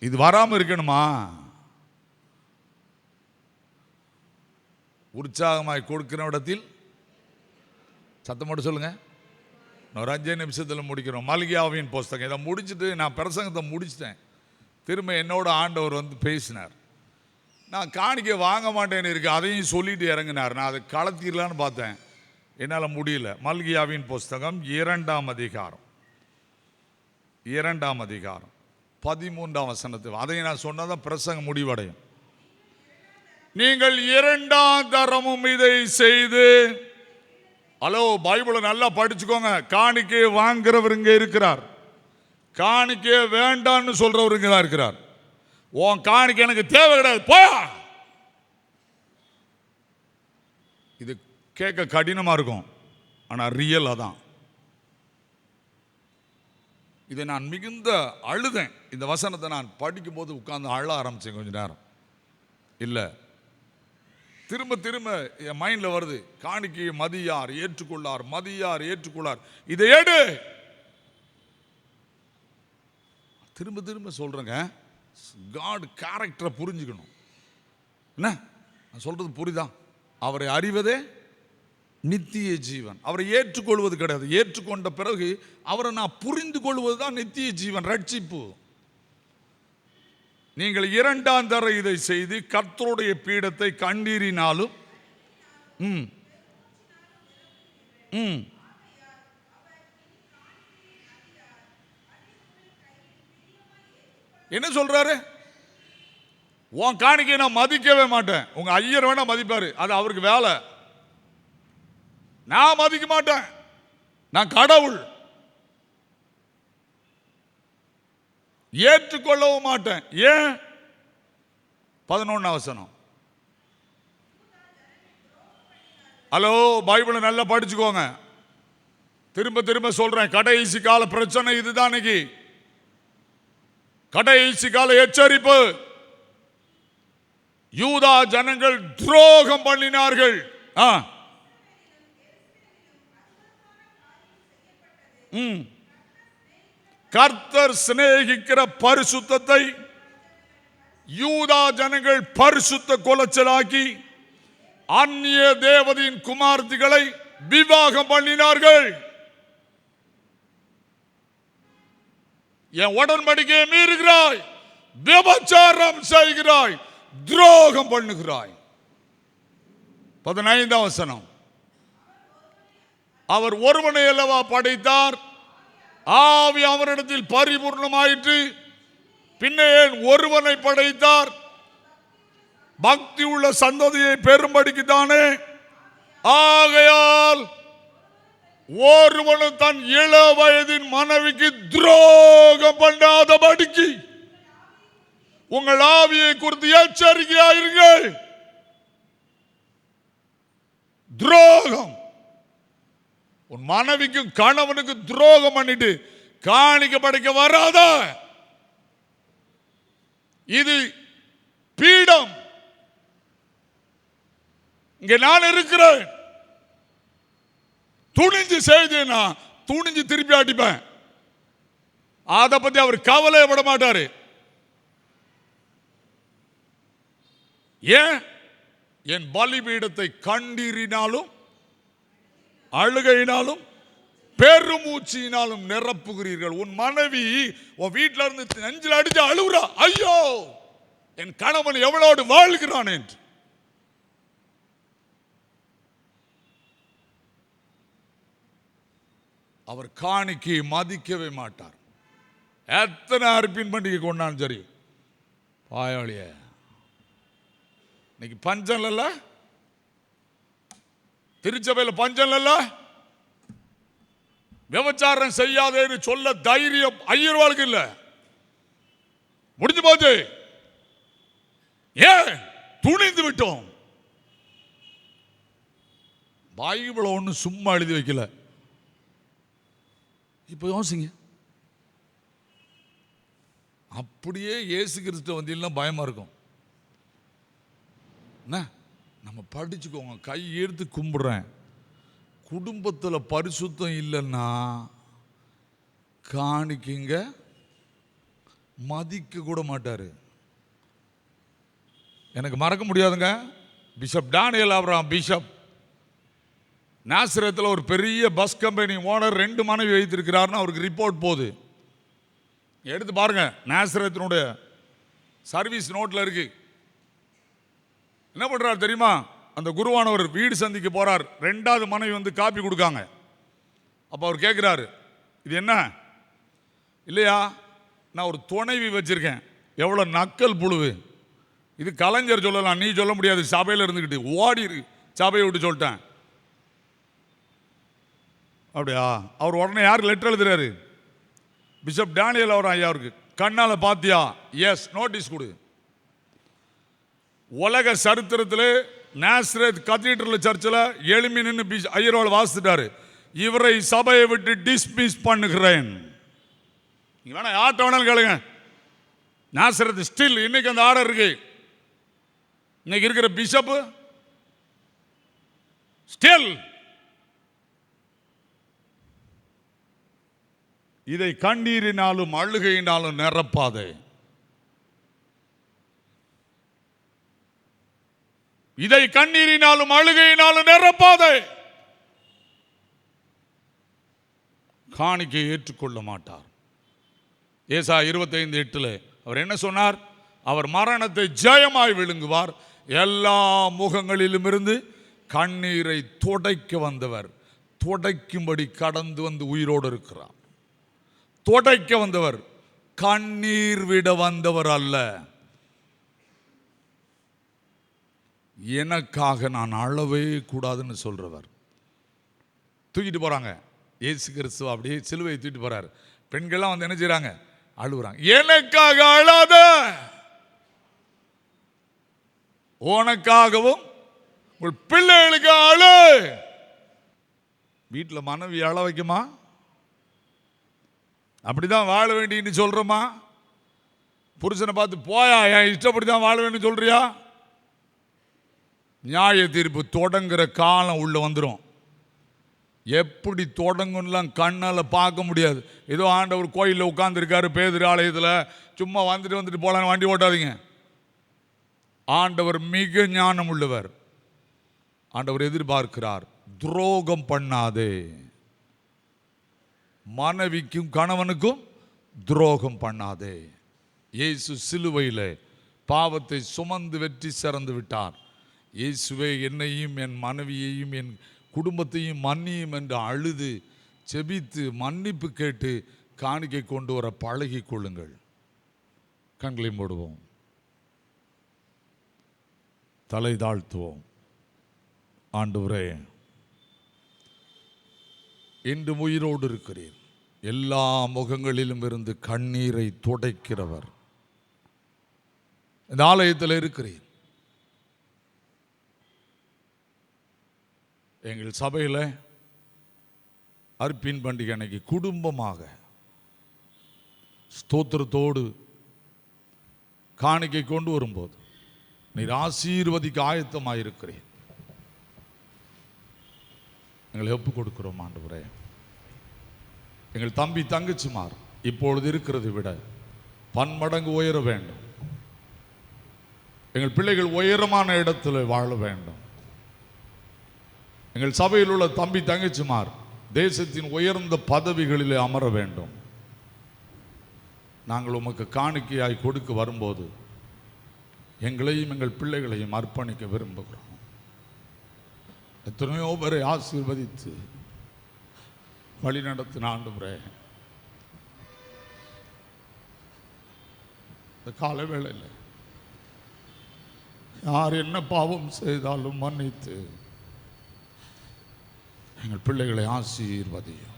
இது வராம இருக்கணுமா? உற்சாகமாய் கொடுக்கிற இடத்தில் சத்தம் போட்டு சொல்லுங்க. ஒரு 5 நிமிஷத்தில் முடிக்கிறோம். மல்கியாவின் புஸ்தகம். இதை முடிச்சுட்டு நான் பிரசங்கத்தை முடிச்சிட்டேன். திரும்ப என்னோட ஆண்டவர் வந்து பேசினார். நான் காணிக்கை வாங்க மாட்டேன்னு இருக்கு, அதையும் சொல்லிட்டு இறங்கினார். நான் அதை கலத்திடலான்னு பார்த்தேன், என்னால் முடியல. மல்கியாவின் புஸ்தகம் 2ஆம் அதிகாரம் 13ஆம் வசனத்தை அதையும் நான் சொன்னதான் பிரசங்கம் முடிவடையும். நீங்கள் 2ஆம் தரமும் இதை செய்து, ஹலோ, பைபிளை நல்லா படிச்சுக்கோங்க. காணிக்கையை வாங்குறவர் இங்க இருக்கிறார், காணிக்கையை வேண்டான்னு சொல்றவர் இங்க தான் இருக்கிறார். உன் காணிக்கை எனக்கு தேவை கிடையாது, போயா. இது கேட்க கடினமா இருக்கும், ஆனா ரியல் அதான். இதை நான் மிகுந்த அழுதேன். இந்த வசனத்தை நான் படிக்கும் போது உட்கார்ந்து அழ ஆரம்பிச்சேன் கொஞ்ச நேரம். இல்லை, திரும்ப திரும்ப என் மைண்ட்ல வருது, காணிக்கையை மதியார் ஏற்றுக்கொள்ளார், மதியார் ஏற்றுக்கொள்ளார். இதை எடு, திரும்ப திரும்ப சொல்றேங்க. காட் கேரக்டரை புரிஞ்சுக்கணும். என்ன நான் சொல்றது புரியுதா? அவரை அறிவதே நித்திய ஜீவன். அவரை ஏற்றுக்கொள்வது கிடையாது. ஏற்றுக்கொண்ட பிறகு அவரை நான் புரிந்து கொள்வது தான் நித்திய ஜீவன், ரட்சிப்பு. நீங்கள் இரண்டாம் தர இதை செய்து கர்த்தருடைய பீடத்தை கண்டீரினாலும் என்ன சொல்றாரு? உன் காணிக்கை நான் மதிக்கவே மாட்டேன். உங்க ஐயர் வேணா மதிப்பாரு, அது அவருக்கு வேலை. நான் மதிக்க மாட்டேன், நான் கடவுள். ஏற்றுக்கொள்ளவும் மாட்டேன். ஏன்? 11 வசனம். ஹலோ, பைபிளை நல்லா படிச்சுக்கோங்க. திரும்ப திரும்ப சொல்றேன், கடைசி கால பிரச்சனை இதுதான். இன்னைக்கு கடைசி கால எச்சரிப்பு. யூதா ஜனங்கள் துரோகம் பண்ணினார்கள். கர்த்தர் சிநேகிக்கிற பரிசுத்தத்தை யூதா ஜனங்கள் பரிசுத்த கொலைச்சலாக்கி அந்நிய தேவதையின் குமார்த்திகளை விவாகம் பண்ணினார்கள். என் உடன்படிக்கையை மீறுகிறாய், விபச்சாரம் செய்கிறாய், துரோகம் பண்ணுகிறாய். 15 வசனம். அவர் ஒருவனை அல்லவா படைத்தார், ஆவி அவரிடத்தில் பரிபூர்ணமாயிற்று, பின்னே ஒருவனை படைத்தார், பக்தி உள்ள சந்ததியை பெரும்படிக்குத்தானே. ஆகையால் ஒருவனும் தன் இள வயதின் மனைவிக்கு துரோகம் பண்ணாதபடிக்கு உங்கள் ஆவியை குறித்து எச்சரிக்கையாயிருங்கள். துரோகம். உன் மனைவிக்கு கணவனுக்கு துரோகம் பண்ணிட்டு காணிக்க படைக்க வராத. இது பீடம். இங்க நான் இருக்கிறேன். துணிஞ்சு செய்தேன்னா துணிஞ்சு திருப்பி அடிப்பேன். அதை பத்தி அவர் கவலையை விட மாட்டாரு. ஏன்? என் பலிபீடத்தை கண்டீரினாலும் அழுகையினாலும் பெருமூச்சினாலும் நிரப்புகிறீர்கள். உன் மனைவி உன் வீட்டில இருந்து நெஞ்சில் அடிச்சு அழுகுறா, ஐயோ என் கணவன் எவ்வளவு வாழ்கிறான் என்று. அவர் காணிக்கை மதிக்கவே மாட்டார். எத்தனை அர்ப்பின் பண்டிகை கொண்டாலும் சரி, பாயாளிய இன்னைக்கு பஞ்சம் இல்ல, திருச்சபையில் பஞ்சம் இல்ல, விபச்சாரம் செய்யாதேன்னு சொல்ல தைரியம் ஐயர்வாளுக்கு இல்ல. முடிஞ்சு போச்சு. ஏன்? துணிந்து விட்டோம். பைபிளை ஒன்றும் சும்மா எழுதி வைக்கல. இப்போ யோசிங்க, அப்படியே இயேசு கிறிஸ்து வந்தீங்கன்னா பயமா இருக்கும். நம்ம படிச்சுக்கோங்க, கை எடுத்து கும்பிடுறேன். குடும்பத்தில் பரிசுத்தம் இல்லைன்னா காணிக்கங்க மதிக்க கூட மாட்டாரு. எனக்கு மறக்க முடியாதுங்க, பிஷப் டேனியல் ஆபிரகாம் பிஷப் நாசரேத்தில் ஒரு பெரிய பஸ் கம்பெனி ஓனர் 2 மனைவி வைத்திருக்கிறார்னு அவருக்கு ரிப்போர்ட் போகுது. எடுத்து பாருங்க, நாசரேத்தினுடைய சர்வீஸ் நோட்டில் இருக்கு. என்ன பண்றாரு தெரியுமா? அந்த குருவானவர் வீடு சந்திக்க போறார். 2வது மனைவி வந்து காப்பி கொடுக்காங்க. அப்போ அவர் கேட்கிறாரு, இது என்ன? இல்லையா, நான் ஒரு துணைவி வச்சிருக்கேன். எவ்வளோ நக்கல் புழுவு இது! கலைஞர் சொல்லலாம், நீ சொல்ல முடியாது. சபையில் இருந்துக்கிட்டு ஓடி இருக்கு, சபையை விட்டு சொல்லிட்டேன். அப்படியா? அவர் உடனே யாருக்கு லெட்டர் எழுதுறாரு? பிஷப் டேனியல் அவர் ஐயாவுக்கு. கண்ணால் பாத்தியா? எஸ், நோட்டீஸ் கொடு. உலக சரித்திரத்தில் நாசரேத் கத்தீட்ரல் சர்ச்சில் எளிமை நின்று ஐயரோல் வாசிட்டாரு, இவரை சபையை விட்டு டிஸ்மிஸ் பண்ணுகிறேன். நீங்க வேணா யார்கிட்ட வேணாலும் கேளுங்க, நாசரேத் ஸ்டில் இன்னைக்கு அந்த ஆர்டர் இருக்கு. இன்னைக்கு இருக்கிற பிஷப் ஸ்டில் இதை கண்ணீரினாலும் அழுகையினாலும் நிரப்பாதே. இதை கண்ணீரினாலும் அழுகையினாலும் நிரப்பாதே. காணிக்கை ஏற்றுக்கொள்ள மாட்டார். ஏசாயா 25:8 அவர் என்ன சொன்னார்? அவர் மரணத்தை ஜெயமாய் விழுங்குவார், எல்லா முகங்களிலும் இருந்து கண்ணீரை துடைக்க வந்தவர். துடைக்கும்படி கடந்து வந்து உயிரோடு இருக்கிறார். துடைக்க வந்தவர், கண்ணீர் விட வந்தவர் அல்ல. எனக்காக நான் அழவே கூடாதுன்னு சொல்றவர். தூக்கிட்டு போறாங்க இயேசு கிறிஸ்துவ, அப்படியே சிலுவையை தூக்கிட்டு போறாரு. பெண்கள்லாம் வந்து என்ன செய்றாங்க? அழுகுறாங்க. எனக்காக அழாத, உனக்காகவும் உங்கள் பிள்ளைகளுக்கு அழு. வீட்டில் மனைவி அழ வைக்குமா? அப்படிதான் வாழ வேண்டின்னு சொல்றோமா? புருஷனை பார்த்து போயா, என் இஷ்டப்படி தான் வாழ வேண்டும் சொல்றியா? நியாய தீர்ப்பு தொடங்குற காலம் உள்ள வந்துடும். எப்படி தொடங்கும்லாம் கண்ணால் பார்க்க முடியாது. ஏதோ ஆண்டவர் கோயிலில் உட்கார்ந்துருக்காரு பேதுரு ஆலயத்தில், சும்மா வந்துட்டு போகலான்னு வண்டி ஓட்டாதீங்க. ஆண்டவர் மிக ஞானம் உள்ளவர். ஆண்டவர் எதிர்பார்க்கிறார், துரோகம் பண்ணாதே. மனைவிக்கும் கணவனுக்கும் துரோகம் பண்ணாதே. இயேசு சிலுவையில் பாவத்தை சுமந்து வெற்றி சிறந்து விட்டார். இயேசுவே, என்னையும் என் மனைவியையும் என் குடும்பத்தையும் மன்னியும் என்று அழுது செபித்து மன்னிப்பு கேட்டு காணிக்கை கொண்டு வர பழகி கொள்ளுங்கள். கண்களை மூடுவோம், தலை தாழ்த்துவோம். ஆண்டவரே, இன்று உயிரோடு இருக்கிறீர். எல்லா முகங்களிலும் இருந்து கண்ணீரை துடைக்கிறவர். இந்த ஆலயத்தில் இருக்கிறீர். எங்கள் சபையில் அர்ப்பின் பண்டிகை அன்னைக்கு குடும்பமாக ஸ்தோத்திரத்தோடு காணிக்கை கொண்டு வரும்போது நீர் ஆசீர்வதிக்க ஆயத்தமாக இருக்கிறேன். எங்களை ஒப்பு கொடுக்கிறோம் ஆண்டவரே. எங்கள் தம்பி தங்கச்சிமார் இப்பொழுது இருக்கிறதை விட பன்மடங்கு உயர வேண்டும். எங்கள் பிள்ளைகள் உயரமான இடத்துல வாழ வேண்டும். எங்கள் சபையில் உள்ள தம்பி தங்கச்சிமார் தேசத்தின் உயர்ந்த பதவிகளிலே அமர வேண்டும். நாங்கள் உமக்கு காணிக்கையாய் கொடுக்க வரும்போது எங்களையும் எங்கள் பிள்ளைகளையும் அர்ப்பணிக்க விரும்புகிறோம். எத்தனையோ பேரை ஆசீர்வதித்து வழி நடத்தின ஆண்டவரே, இந்த கால வேளையில் யார் என்ன பாவம் செய்தாலும் மன்னித்து எங்கள் பிள்ளைகளை ஆசீர்வதியும்.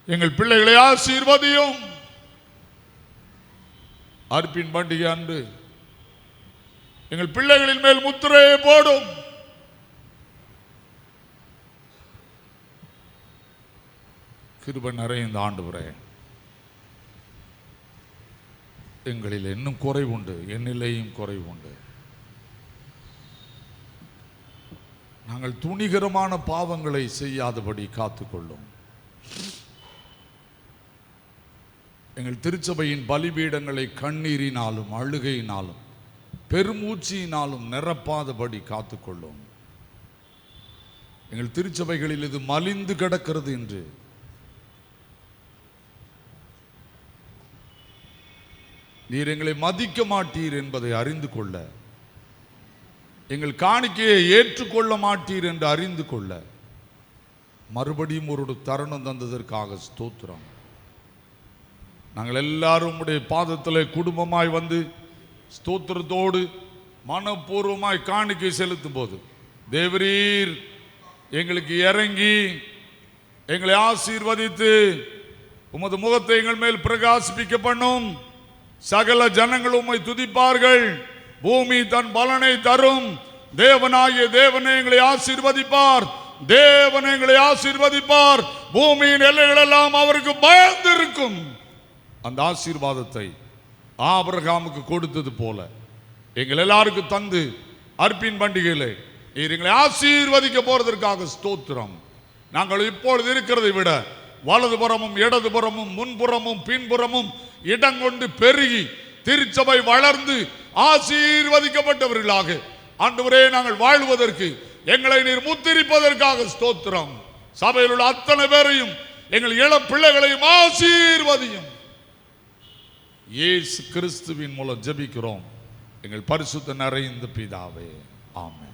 எங்கள் பிள்ளைகளை ஆசீர்வதியும். அர்ப்பின் பண்டிகை அன்று எங்கள் பிள்ளைகளின் மேல் முத்திரையை போடும். கிருபை நிறைந்த ஆண்டவரே, எங்களில் இன்னும் குறைவுண்டு, என்னிலேயும் குறைவுண்டு. நாங்கள் துணிகரமான பாவங்களை செய்யாதபடி காத்துக்கொள்ளும். எங்கள் திருச்சபையின் பலிபீடங்களை கண்ணீரினாலும் அழுகையினாலும் பெருமூச்சியினாலும் நிரப்பாதபடி காத்துக்கொள்ளும். எங்கள் திருச்சபைகளில் இது மலிந்து கிடக்கிறது என்று நீர் எங்களை மதிக்க மாட்டீர் என்பதை அறிந்து கொள்ள, எங்கள் காணிக்கையை ஏற்றுக்கொள்ள மாட்டீர் என்று அறிந்து கொள்ள மறுபடியும் ஒரு தருணம் தந்ததற்காக ஸ்தோத்திரம். நாங்கள் எல்லாரும் உடைய பாதத்தில் குடும்பமாய் வந்து ஸ்தோத்திரத்தோடு மனப்பூர்வமாய் காணிக்கை செலுத்தும் போது தேவரீர் எங்களுக்கு இறங்கி எங்களை ஆசீர்வதித்து உமது முகத்தை எங்கள் மேல் பிரகாசிப்பிக்க பண்ணும். சகல ஜனங்கள் உம்மை துதிப்பார்கள். பூமி தன் பலனை தரும். தேவனாகிய தேவனே எங்களை ஆசீர்வதிப்பார். தேவன் எங்களை ஆசீர்வதிப்பார். பூமியின் எல்லைகள் எல்லாம் அவருக்கு பயந்திருக்கும். அந்த ஆசீர்வாதத்தை ஆபிரகாமுக்கு கொடுத்தது போல எங்கள் எல்லாருக்கும் தந்து அர்ப்பீன் பண்டிகையிலே நீர் எங்களை ஆசீர்வதிக்க போறதற்காக ஸ்தோத்திரம். நாங்கள் இப்பொழுது இருக்கிறதை விட வலதுபுறமும் இடதுபுறமும் முன்புறமும் பின்புறமும் இடங்கொண்டு பெருகி திருச்சபை வளர்ந்து ஆசீர்வதிக்கப்பட்டவர்களாக ஆண்டவரே நாங்கள் வாழ்வதற்கு எங்களை நீர் முத்திரிப்பதற்காக ஸ்தோத்திரம். சபையில் உள்ள அத்தனை பேரையும் எங்கள் இளம் பிள்ளைகளையும் ஆசீர்வதியும். இயேசு கிறிஸ்துவின் மூலம் ஜெபிக்கிறோம் எங்கள் பரிசுத்த நிறைந்த பிதாவே, ஆமென்.